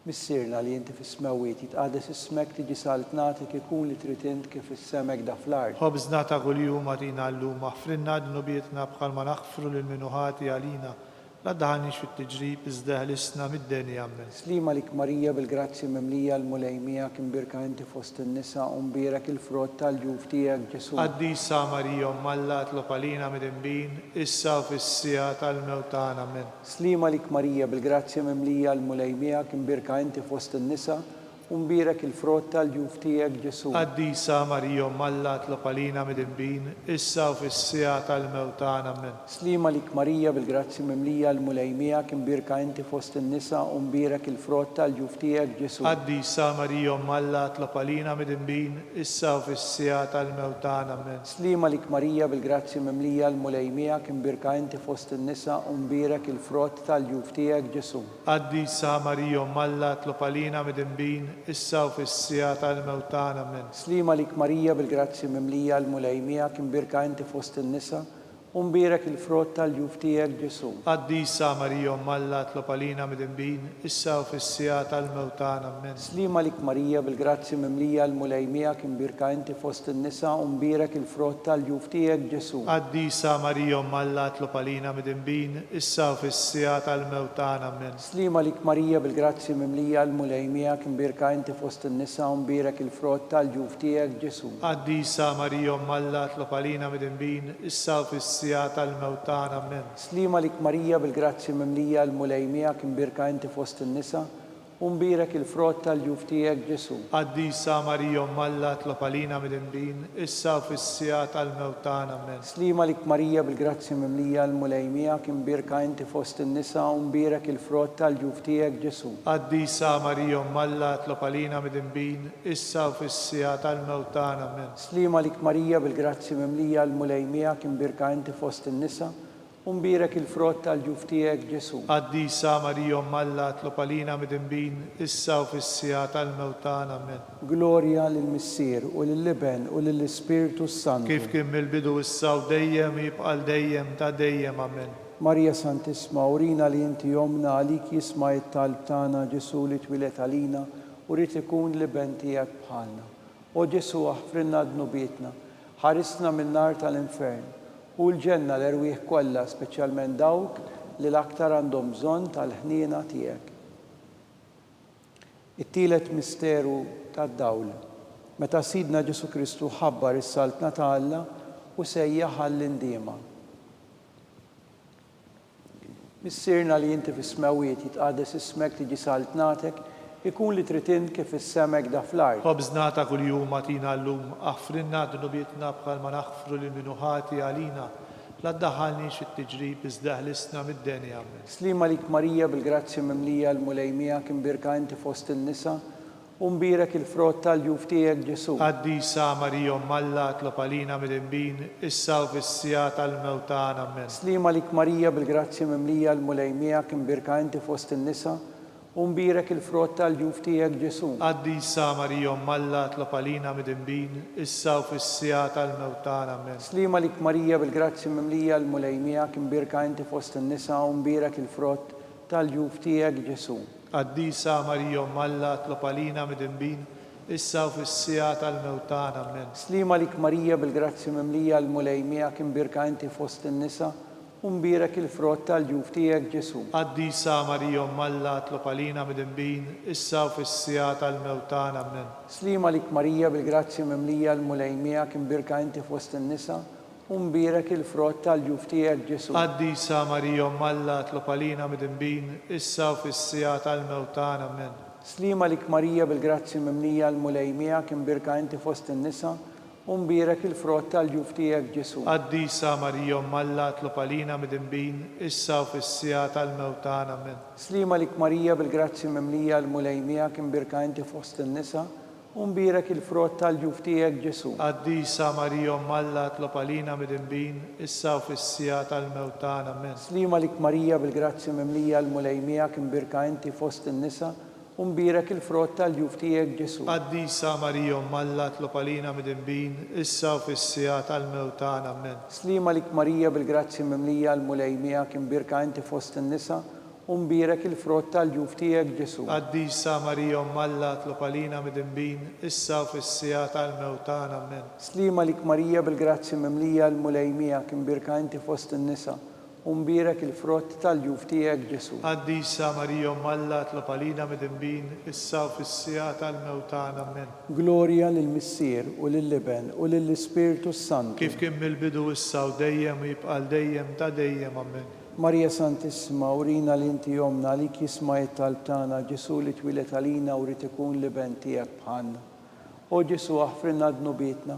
Missirna li inti fis-smawiet jitqaddes ismek tiġi saltnatek ikun li trid int kif is-semek da fl-ard. خبزنا ta' kuljum għatina l-lum, aħfrinna d-nubietna bħal ma naħfru l-minuħati għalina, la daħanix fit-tiġrib, izdeħ l-isna mid-deni għammen. Slima lik Marija bil-grazzi memlija l-mulejmija kim birka inti fost in-nisa u mbierek il-frott tal-ġuf tiegħek Ġesu. Għaddisa Marija Malla tlopalina mid-imbin, issa u fissija tal-mewtan għammen. Slima lik Marija bil-grazzi memlija l-mulejmija kim birka inti fost in-nisa u mbierek il-frott tal-ġuf tiegħek Ġesu. Għaddisa Marija Malla tlopalina mid-imbin, issa u fissija tal-mewtan għammen. Slima lik Marija bil-grazzi memlija l-mulejmija kim birka inti fost in-nisa u mbierek il-frott tal-ġuf tiegħek Ġesu. Għaddisa Marija Malla tlopalina mid-imbin, issa u fissija tal-mewtan għammen. Slima lik Marija bil-grazzi memlija l-mulejmija kim birka inti fost in-nisa u mbierek il-frott tal-ġuf tiegħek Ġesu. Għaddisa Marija Malla tlopalina mid-imbin, issa u fissija tal-mewtan għammen. Slima lik Marija bil-grazzi memlija l-mulejmija kim birka inti fost in-nisa u mbierek il-frott tal-ġuf tiegħek Ġesu. Għaddisa Marija Malla tlopalina mid-imbin, issa u fissija tal-mewtan għammen. Slima lik Marija bil-grazzi memlija l-mulejmija kim birka inti fost in-nisa u mbierek il-frott tal-ġuf tiegħek Ġesu. Għaddisa Marija Malla tlopalina mid-imbin, issa u fissija tal-mewtan għammen. Slima lik Marija bil-grazzi memlija l-mulejmija kim birka inti fost in-nisa u mbierek il-frott tal-ġuf tiegħek Ġesu. Għaddisa Marija Malla tlopalina mid-imbin, issa u fissija tal-mewtan għammen. Slima lik Marija bil-grazzi memlija l-mulejmija kim birka inti fost in-nisa u mbierek il-frott tal-ġuf tiegħek Ġesu. Għaddisa Marija Malla tlopalina mid-imbin, issa u fissija tal-mewtan għammen. Slima lik Marija bil-grazzi memlija l-mulejmija kim birka inti fost in-nisa u mbierek il-frott tal-ġuf tiegħek Ġesu. Għaddisa Marija Malla tlopalina mid-imbin, issa u fissija tal-mewtan għammen. Slima lik Marija bil-grazzi memlija l-mulejmija kim birka inti fost in-nisa u mbierek il-frott tal-ġuf tiegħek Ġesu. Għaddisa Marija Malla tlopalina mid-imbin, issa u fissija tal-mewtan għammen. Glorja lill-Missier u lill-Liben u lill-Ispiritu Santu. Kif kien mill-bidu issa u dejjem jibqal dejjem ta' dejjem għammen. Marija Santisma, urina li inti jomna għalik jisma it-talb tagħna Ġesu li twilet għalina u rrid ikun liben tiegħek bħalna. O Ġesu aħfrinna d-nubietna, ħarisna min-nar tal-infern u l-ġenna l-erwieħ kollha, speċjalment dawk li l-aktar għandhom bżonn tal-ħniena tiegħek. It-tielet misteru tad-dawl. Meta Sidna Ġesu Kristu ħabbar is-saltna ta' Alla u sejjaħ għall-indiema. Missirna li inti fis-smawiet jitqaddes ismek tiġi saltnatek ikun li trid int kif is-semek da fl-ard. Ħobżna ta' kuljum għatina l-lum, aħfrinna d-nubietna bħal ma naħfru l-minuħati għalina, la ddaħħalniex fit-tiġrib izdeħ l-isna mid-deni għammen. Slima lik Marija bil-grazzi memlija l-mulejmija kim birka inti fost in-nisa u mbierek il-frott tal-ġuf tiegħek Ġesu. Għaddisa Marija Malla tlopalina mid-imbin, issa u fissija tal-mewtan għammen. Slima lik Marija bil-grazzi memlija l-mulejmija kim birka inti fost in-nisa u mbierek il-frott tal-ġuf tiegħek Ġesu. Għaddisa Marija Malla tlopalina mid-imbin, issa u fissija tal-mewtan għammen. Slima lik Marija bil-grazzi memlija l-mulejmija kim birka inti fost in-nisa u mbierek il-frott tal-ġuf tiegħek Ġesu. Għaddisa Marija Malla tlopalina mid-imbin, issa u fissija tal-mewtan għammen. Slima lik Marija bil-grazzi memlija l-mulejmija kim birka inti fost in-nisa u mbierek il-frott tal-ġuf tiegħek Ġesu. Għaddisa Marija Malla tlopalina mid-imbin, issa u fissija tal-mewtan għammen. Slima lik Marija bil-grazzi memlija l-mulejmija kim birka inti fost in-nisa u mbierek il-frott tal-ġuf tiegħek Ġesu. Għaddisa Marija Malla tlopalina mid-imbin, issa u fissija tal-mewtan għammen. Slima lik Marija bil-grazzi memlija l-mulejmija kim birka inti fost in-nisa u mbierek il-frott tal-ġuf tiegħek Ġesu. Għaddisa Marija Malla tlopalina mid-imbin, issa u fissija tal-mewtan għammen. Slima lik Marija bil-grazzi memlija l-mulejmija kim birka inti fost in-nisa u mbierek il-frott tal-ġuf tiegħek Ġesu. Għaddisa Marija Malla tlopalina mid-imbin, issa u fissija tal-mewtan għammen. Slima lik Marija bil-grazzi memlija l-mulejmija kim birka inti fost in-nisa u mbierek il-frott tal-ġuf tiegħek Ġesu. Għaddisa Marija Malla tlopalina mid-imbin, issa u fissija tal-mewtan għammen. Slima lik Marija bil-grazzi memlija l-mulejmija kim birka inti fost in-nisa u mbirek il-frott tal-ġuf tiegħek Ġesu. Qaddisa Marija Umm Alla tlob għalina midinbin, issa u fis-sija tal-mewtana. Amen. Slima lik Marija bil-grazzi mimlija l-mulejmija kim birka inti fost in-nisa u mbirek il-frott tal-ġuf tiegħek Ġesu. Qaddisa Marija Umm Alla tlob għalina midinbin, issa u fis-sija tal-mewtana. Amen. Glorja lill-Missier u lill-Liben u lill-Ispiritu Santu. Kif kien mill-bidu issa u dejjem u jibqal dejjem ta' dejjem. Amen. Marija Santissima, urina li inti jomna li kisma it-talb tagħna Ġesu li twilet għalina u rrid ikun liben tiegħek bħalna. O Ġesu aħfrinna dnubietna,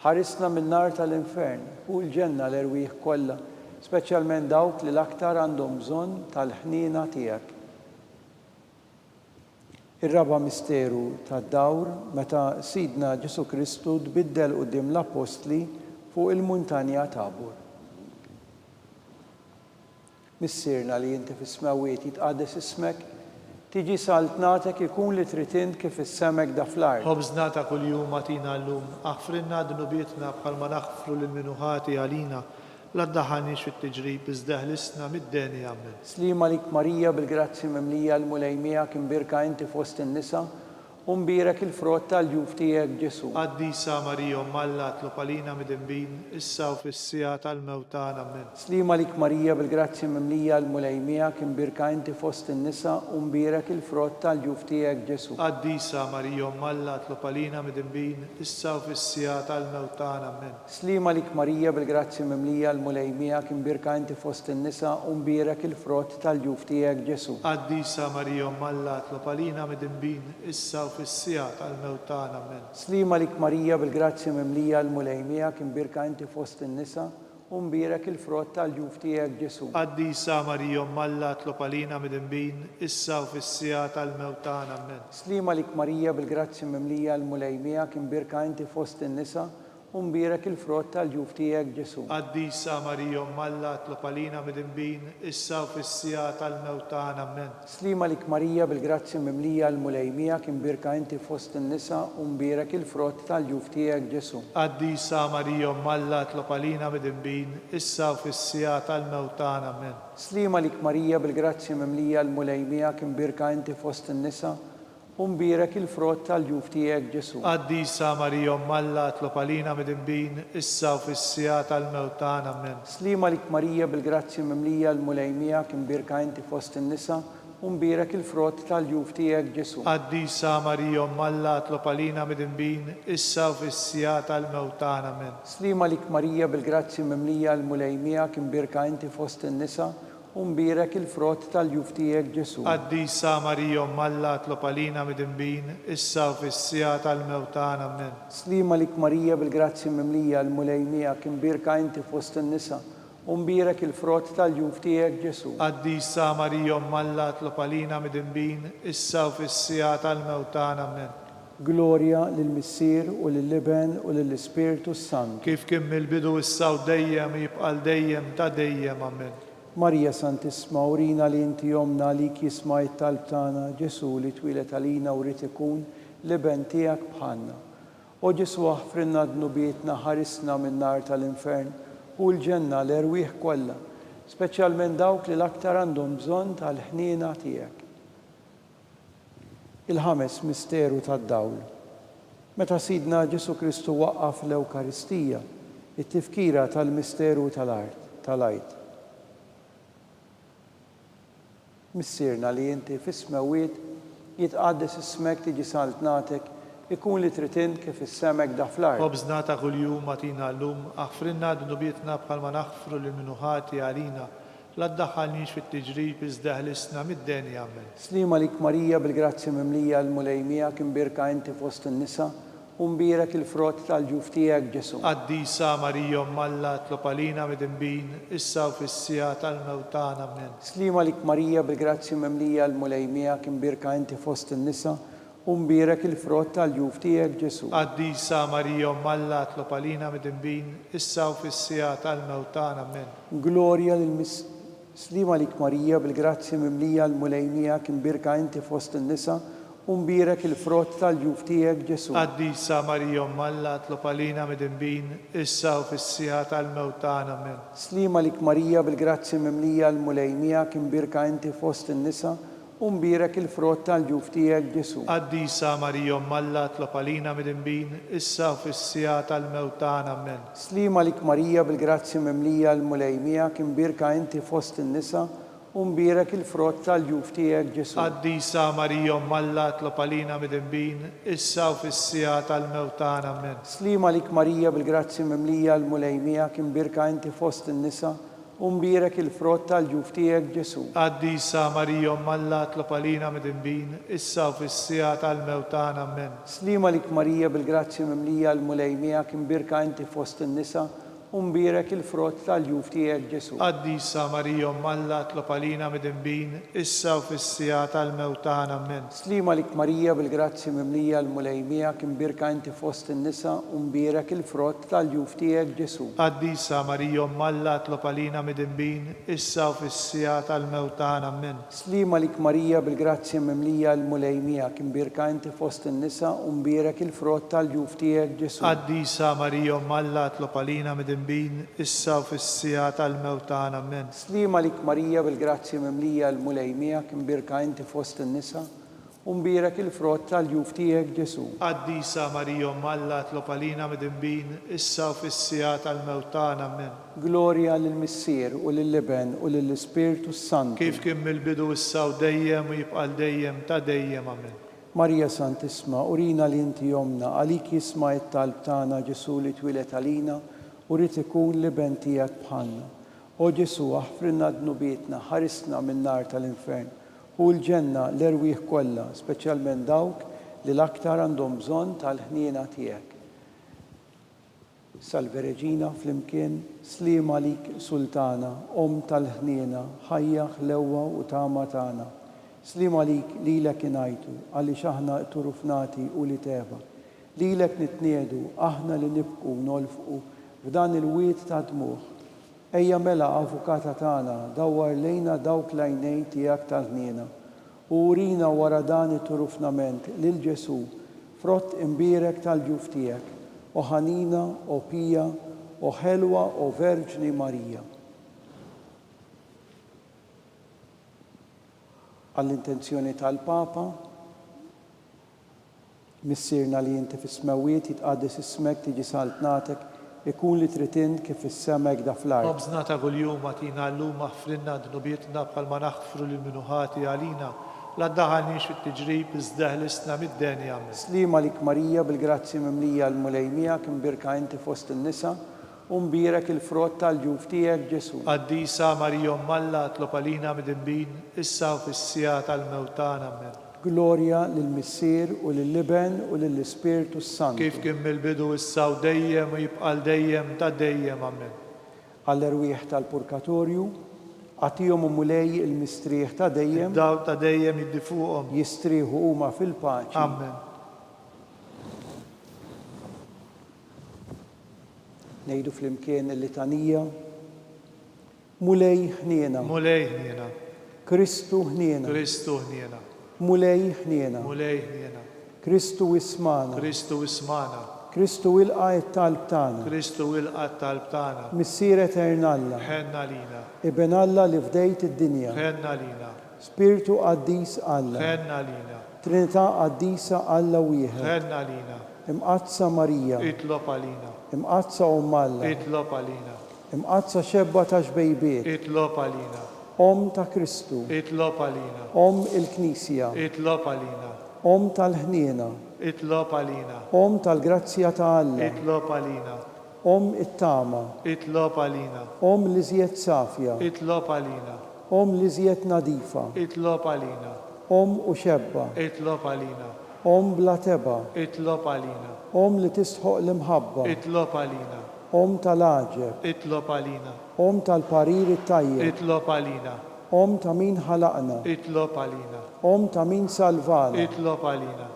ħarisna min-nar tal-infern u l-ġenna l-erwieħ kollha, speċjalment dawk li l-aktar għandhom bżonn tal-ħnina tiegħek. Ir-raba misteru tad-dawr meta Sidna Ġesu Kristu tbiddel quddiem l-Apostli fuq il-muntanja Tabor. Missierna li inti fis-smawiet jitqaddes ismek, tiġi saltnatek ikun li trid int kif issemek da fl-ard. Ħobżna ta' kuljum atina llum, aħfrinna dnubietna bħalma naħfru lil-minuħati għalina, la ddaħħalniex fit-tiġrib iżdeħlisna mid-deni. Amen. Slima lik Marija bil-grazzi mimlija l-mulejmija kim birka inti fost in-nisa u mbirek il-frott tal-ġuf tiegħek Ġesu. Qaddisa Marija Umm Alla tlob għalina midinbin, issa u fis-sija tal-mewtana. Amen. Slima lik Marija bil-grazzi mimlija l-mulejmija kim birka inti fost in-nisa u mbirek il-frott tal-ġuf tiegħek Ġesu. Qaddisa Marija Umm Alla tlob għalina midinbin, issa u fis-sija tal-mewtana. Amen. Slima lik Marija bil-grazzi mimlija l-mulejmija kim birka inti fost in-nisa u mbirek il-frott tal-ġuf tiegħek Ġesu. Qaddisa Marija Umm Alla tlob għalina midinbin, issa u fis-sija tal-mewtana. Amen. Slima lik Marija bil-grazzi mimlija l-mulejmija kim birka inti fost in-nisa u mbirek il-frott tal-ġuf tiegħek Ġesu. Qaddisa Marija Umm Alla tlob għalina midinbin, issa u fis-sija tal-mewtana. Amen. Slima lik Marija bil-grazzi mimlija l-mulejmija kim birka inti fost in-nisa u mbirek il-frott tal-ġuf tiegħek Ġesu. Qaddisa Marija Umm Alla tlob għalina midinbin, issa u fis-sija tal-mewtana. Amen. Slima lik Marija bil-grazzi mimlija l-mulejmija kim birka inti fost in-nisa u mbirek il-frott tal-ġuf tiegħek Ġesu. Qaddisa Marija Umm Alla tlob għalina midinbin, issa u fis-sija tal-mewtana. Amen. Slima lik Marija bil-grazzi mimlija l-mulejmija kim birka inti fost in-nisa u mbirek il-frott tal-ġuf tiegħek Ġesu. Qaddisa Marija Umm Alla tlob għalina midinbin, issa u fis-sija tal-mewtana. Amen. Slima lik Marija bil-grazzi mimlija l-mulejmija kim birka inti fost in-nisa u mbirek il-frott tal-ġuf tiegħek Ġesu. Qaddisa Marija Umm Alla tlob għalina midinbin, issa u fis-sija tal-mewtana. Amen. Slima lik Marija bil-grazzi mimlija l-mulejmija kim birka inti fost in-nisa u mbirek il-frott tal-ġuf tiegħek Ġesu. Qaddisa Marija Umm Alla tlob għalina midinbin, issa u fis-sija tal-mewtana. Amen. Slima lik Marija bil-grazzi mimlija l-mulejmija kim birka inti fost in-nisa u mbirek il-frott tal-ġuf tiegħek Ġesu. Qaddisa Marija Umm Alla tlob għalina midinbin, issa u fis-sija tal-mewtana. Amen. Glorja lill-Missier u lill-Liben u lill-Ispiritu Santu. Kif kien mill-bidu issa u dejjem jibqal dejjem ta' dejjem. Amen. Marija Santissima, urina li inti jomna li kisma it-talb tagħna Ġesu li twilet għalina u rrid ikun liben tiegħek bħalna. O Ġesu aħfrinna dnubietna, ħarisna min-nar tal-infern u l-ġenna l-erwieħ kollha, speċjalment dawk li l-aktar għandhom bżonn tal-ħniena tiegħek. Il-ħames misteru tad-dawl. Meta Sidna Ġesu Kristu waqqaf l-Ewkaristija, it-tifkira tal-misteru tal-Għid. Missierna li inti fis-smawiet jitqaddes ismek, tiġi saltnatek, ikun li trid int kif issemek da fl-ard. Ħobżna ta' kuljum atina llum, aħfrinna dnubietna bħalma naħfru lil-minuħati għalina, la ddaħħalniex fit-tiġrib iżdeħlisna mid-deni. Amen. Slima lik Marija bil-grazzi mimlija l-mulejmija kim birka inti fost in-nisa u mbirek il-frott tal-ġuf tiegħek Ġesu. Qaddisa Marija Umm Alla tlob għalina midinbin, issa u fis-sija tal-mewtana. Amen. Slima lik Marija bil-grazzi mimlija l-mulejmija kim birka inti fost in-nisa u mbirek il-frott tal-ġuf tiegħek Ġesu. Qaddisa Marija Umm Alla tlob għalina midinbin, issa u fis-sija tal-mewtana. Amen. Glorja Slima lik Marija bil-grazzi mimlija l-mulejmija kim birka inti fost in-nisa u mbierek il-frott tal-ġuf tiegħek Ġesu. Qaddisa Marija Umm Alla, tlob għalina midinbin, issa u fis-sija tal-mewt tagħna. Amen. Slima lik Marija bil-grazzi mimlija l-mulejmija kim birka inti fost in-nisa u mbierek il-frott tal-ġuf tiegħek Ġesu. Qaddisa Marija Umm Alla, tlob għalina midinbin, issa u fis-sija tal-mewt tagħna. Amen. Slima lik Marija bil-grazzi mimlija l-mulejmija kim birka inti fost in-nisa u mbierek il-frott tal-ġuf tiegħek Ġesu. Qaddisa Marija Umm Alla, tlob għalina midinbin, issa u fis-sija tal-mewt tagħna. Amen. Slima lik Marija bil-grazzi mimlija l-mulejmija kim birka inti fost in-nisa u mbierek il-frott tal-ġuf tiegħek Ġesu. Qaddisa Marija Umm Alla, tlob għalina midinbin, issa u fis-sija tal-mewt tagħna. Amen. Slima lik Marija bil-grazzi mimlija l-mulejmija kim birka inti fost in-nisa u mbierek il-frott tal-ġuf tiegħek Ġesu. Qaddisa Marija Umm Alla, tlob għalina midinbin, issa u fis-sija tal-mewt tagħna. Amen. Slima lik Marija bil-grazzi mimlija l-mulejmija kim birka inti fost in-nisa u mbierek il-frott tal-ġuf tiegħek Ġesu. Qaddisa Marija Umm Alla, tlob għalina midinbin, issa u fis-sija tal-mewt tagħna. Amen. Slima lik Marija bil-grazzi mimlija l-mulejmija kim birka inti fost in-nisa u mbierek il-frott tal-ġuf tiegħek Ġesu. Qaddisa Marija Umm Alla, tlob għalina midinbin, issa u fis-sija tal-mewt tagħna. Amen. Slima lik Marija bil-grazzi mimlija l-mulejmija kim birka inti fost in-nisa u mbierek il-frott tal-ġuf tiegħek Ġesu. Qaddisa Marija Umm Alla, tlob għalina midinbin, issa u fis-sija tal-mewt tagħna. Amen. Glorja lill-Missier u lill-Liben u lill-Ispirtu Santu. Kif kien mill-bidu issa u dejjem u jibqa' dejjem ta' dejjem. Amen. Marija Santisma, urina li inti jomna, għalik jisma' it-talb tagħna Ġesu li twilet għalina u rrid ikun liben tiegħek bħalna. O Ġesu, aħfrinna dnubietna, ħarisna min-nar tal-infern u l-ġenna l-erwieħ kollha, speċjalment dawk li l-aktar għandhom bżonn tal-ħniena tiegħek. Salve Reġina flimkien, slima lik Sultana, Om tal-ħniena, ħajja ħlewwa u tama tagħna. Slima lik lilek ingħajtu, għaliex aħna turufnati u li teba. Lilek nitniedu, aħna li nibqu nolfqu f'dan il-wiet ta' dmuħ. Ejja mela avukata tagħna, dawwar lejna dawk l-għajnejn tiegħek tal-ħniena u urina wara dan it-turufnament lil Ġesu, frott imbierek tal-ġuf tiegħek, o ħanina, o pija, o ħelwa, o Verġni Marija. Għall-intenzjoni tal-Papa, missierna li inti fis-smawiet jitqaddis ismek tiġi saltnatek ikun li tritint kif is-semek da fl-art. Obżna ta' kuljum għatina llum aħfrinna dnubietna bħalma naħfru lil minuħati għalina, la ddaħalniex fit-tiġrib iżdeħlisna mid-deni. Amen. Slima lik Marija bil-grazzi mimlija l-mulejmija kim birka inti fost in-nisa u mbierek il-frott tal-ġuf tiegħek Ġesu. Qaddisa Marija Umm Alla, tlob għalina midinbin, issa u fis-sija tal-mewt tagħna. Amen. Glorja lill-Missier u lill-Liben u lill-Ispirtu Santu. Kif kien mill-bidu issa u dejjem u jibqa' dejjem ta' dejjem. Amen. Għall-erwieħ tal-purgatorju, għatihom mulej il-mistrieħ ta' dejjem, Daw ta' dejjem jiddifuqhom. jistrieħu huma fil-paċi. Amen. Ngħidu flimkien il-litanija, mulej ħniena, Mulej ħniena, Kristu ħniena, Kristu ħniena, mulej ħniena, mulej ħniena, Kristu ismana, Kristu ismana, Kristu ilqa' it-talb tagħna, Kristu ilqa' talb tagħna. Missier eternalla, Ħenna lina, Ibn Alla li fdejt id-dinja, ħenna lina, Spiritu Qaddis Alla, ħenna lina, Trinità Qaddisa Alla wieħed, ħenna lina, imqazza Marija, itlob għalina, imqazza Umm Alla, itlob għalina, imqazza xebba ta' xbejbiet, itlob għalina, Om ta' Kristu, itlob għalina, Om il-Knisja, itlob għalina, Om tal-ħniena, itlob għalina, Om tal-grazzja ta' Alla, itlob għalina, Om it-tama, itlob għalina, Om li żjed safja, itlob għalina, Om li żjed nadifa, itlob għalina, Om u xebba, itlob għalina, Om bla teba, itlob għalina, Om li tisħoq l-imħabba, itlob għalina, Om tal-aġeb, itlob għalina, Om tal-parir it-tajjeb, itlob għalina, Om ta' min ħalaqna, itlob għalina, Om ta' min salvana, itlob għalina,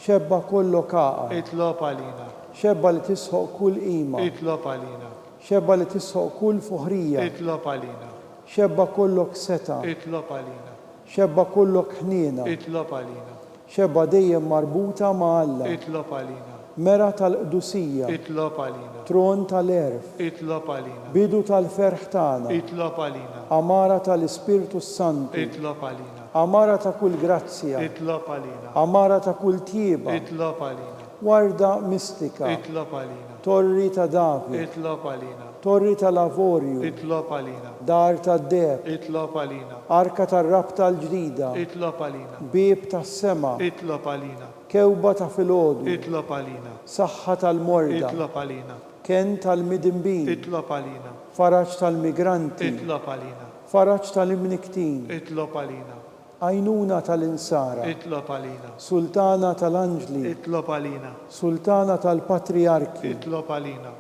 xebba kollu kaqa, itlob għalina, xebba li tisħoq kull qima, itlob għalina, xebba li tisħoq kull fuħrija, itlob għalina, xebba kollok seta, itlob għalina, xebba kollok ħniena, itlob għalina, xeba dejjem marbuta ma' Alla, Itlob għalina. mera tal-qdusija, Itlob għalina. tron tal-erf, Itlob għalina. bidu tal-ferħ tagħna, Itlob għalina. amara tal-Ispirtu Santu, Itlob għalina. amara ta' kull grazzja, Itlob għalina. amara ta' kull tjieba, Itlob għalina. warda mistika, Itlob għalina. torri ta' David, Itlob għalina. torri tal-Avorju, Itlob għalina. dar tad-deb, Itlob għalina. arka tar-rab tal-ġdida, Itlob għalina. bib tas-sema, Itlob għalina. kewba ta' filgħodu, Itlob għalina. saħħa tal-morda, Itlob għalina. ken tal-midinbin, Itlob għalina. faraġ tal-migranti, Itlob għalina. faraġ tal-imniktin, Itlob għalina. għajnuna tal-insara, Itlob għalina. sultana tal-anġli, Itlob għalina. sultana tal-patriarki, Itlob għalina.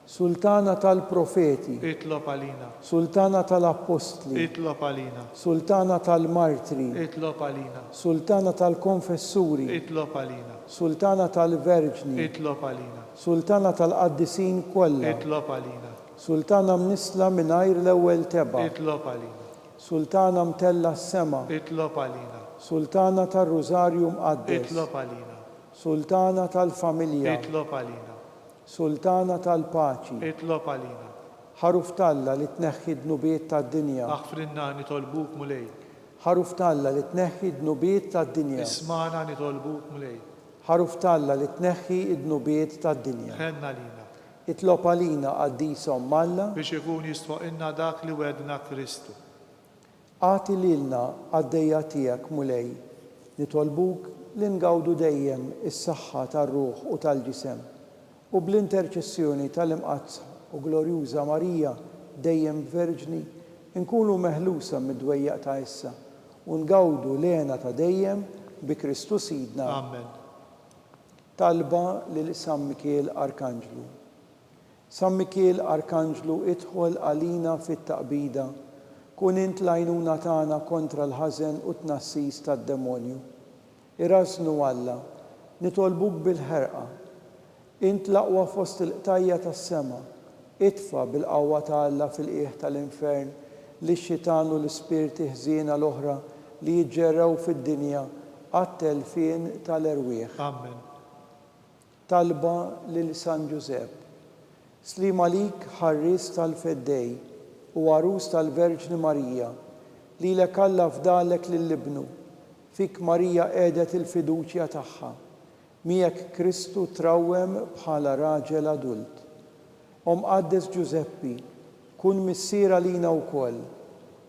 sultana tal-profeti, Itlob għalina. sultana tal-apostli, Itlob għalina. sultana tal-martri, Itlob għalina. sultana tal-konfessuri, Itlob għalina. sultana tal-verġni, Itlob għalina. sultana tal-qaddisin kollha, Itlob għalina. sultana mnisla mingħajr l-ewwel teba, Itlob għalina. sultana mtella s-sema, Itlob għalina. sultana tar-rużarju mqaddes, Itlob għalina. sultana tal-familja, Itlob għalina. sultana tal-paċi, Itlob għalina. ħaruf talla li tneħħi d-nubiet tad-dinja, Aħfrinna nitolbuk mulej. ħaruf talla li tneħħi d-nubiet tad-dinja, Ismana nitolbuk mulej. ħaruf talla li tneħħi d-nubiet tad-dinja. Ħenna lina. Itlob għalina għaddisom Alla, Biex ikun jistħoqinna dak li wedna Kristu. għati lilna għaddejja tiegħek mulej, nitolbuk li ngawdu dejjem is-saħħa tar-ruħ u tal-ġisem u bl-interċessjoni tal-imqazza u glorjuża Marija dejjem verġni nkunu meħlusa mid-dwejjaq ta' issa u ngawdu lena ta' dejjem bi Kristu Sidna. Amen. Talba lil San Mikiel Arkanġlu. San Mikiel Arkanġlu idħol għalina fit-taqbida, kun int l-għajnuna tagħna kontra l-ħażen u tnassis tad-demonju. Irasnu Alla, nitolbuk bil-ħerqa. Int l-aqwa fost il-qtajja tas-sema, itfa bil-qawwa ta' Alla fil-qiegħ tal-infern li x-xitan u l-ispirti ħżiena l-oħra li jiġġerraw fid-dinja għat-telfien tal-erwieħ. Amen. Talba lil San Giuseppe. Slima lik ħarris tal-feddej u għarus tal-Verġni Marija li l-Alla fdalek lill-ibnu. Fik Marija qiegħdet il-fiduċja tagħha. Miegħek Kristu trawwem bħala raġel adult. Qaddes Giuseppi, kun missiera lina wkoll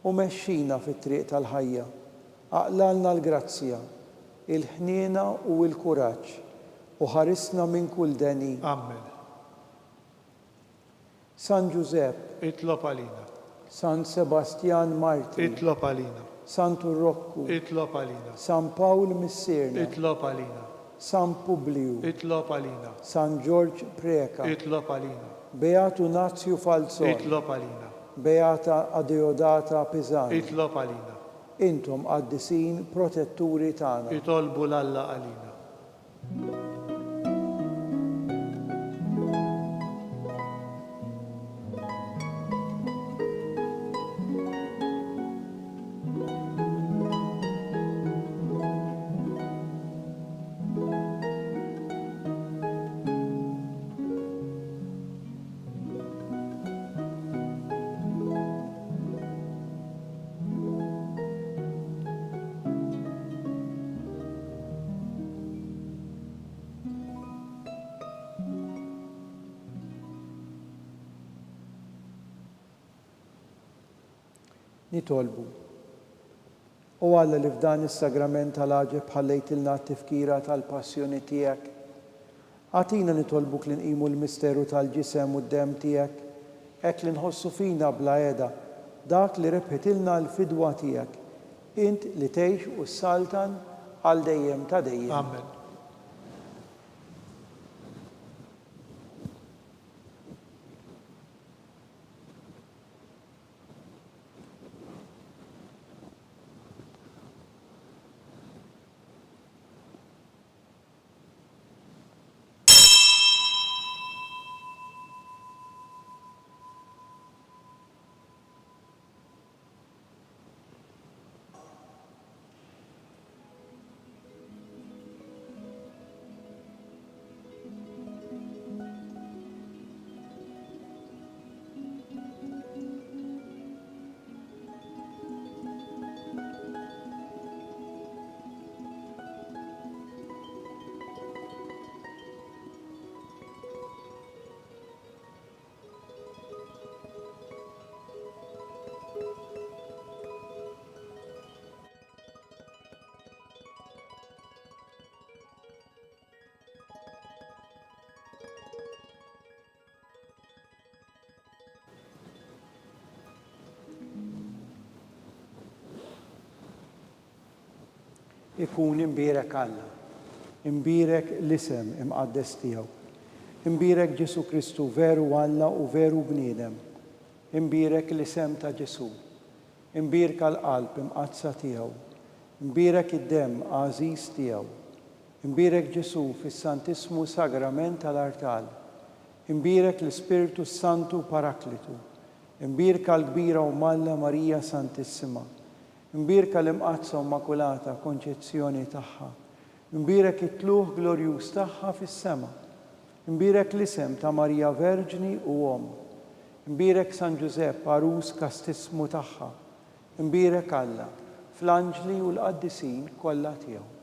u mexxina fit-triq tal-ħajja. Aqlalna l-grazzja, il-ħniena u l-kuraġġ u ħarisna minn kull deni. Amen. San Giuseppe, Itlob għalina. San Sebastian Martri, Itlob għalina. San Turrokku, Itlob għalina. San Paul Missirna, Itlob għalina. San Publiu, Itlob għalina. San George Preka, Itlob għalina. Beatu Nazio Falzon, Itlob għalina. Beata Adeodata Pisani. Itlob għalina. Intom qaddisin protetturi tagħna. Itolbu l-Alla għalina. Nitolbu. U Alla li f'dan is-sagrament tal-aġeb ħallejtilna t-tifkira tal-passjoni tiegħek. Għatina nitolbuk li nqimu l-misteru tal-ġisem u d-dem tiegħek, hekk li nħossu fina bla qiegħda dak li rebħitilna l-fidwa tiegħek. Int li tgħix u s-saltan għal dejjem ta' dejjem. Amen. ikun imbierek Alla, imbierek l-isem imqaddes tiegħu, imbierek Ġesu Kristu veru Alla u veru bniedem, imbierek l-isem ta' Ġesu, imbierek l-qalb imqazza tiegħu, imbierek id-dem għażiż tiegħu, imbierek Ġesu fis-Santismu Sagrament tal-Artal, imbierek l-Ispiritu Santu Paraklitu, imbierek l-kbira u Malla Marija Santissima, imbierek l-imqazza Immakulata Konċezzjoni tagħha, imbierek it-tluħ glorjuż tagħha fis-sema, imbierek l-isem ta' Marija Verġni u Om, imbierek San Ġusepp Arus Kastismu tagħha, imbierek Alla fl-anġli u l-qaddisin kollha tiegħu.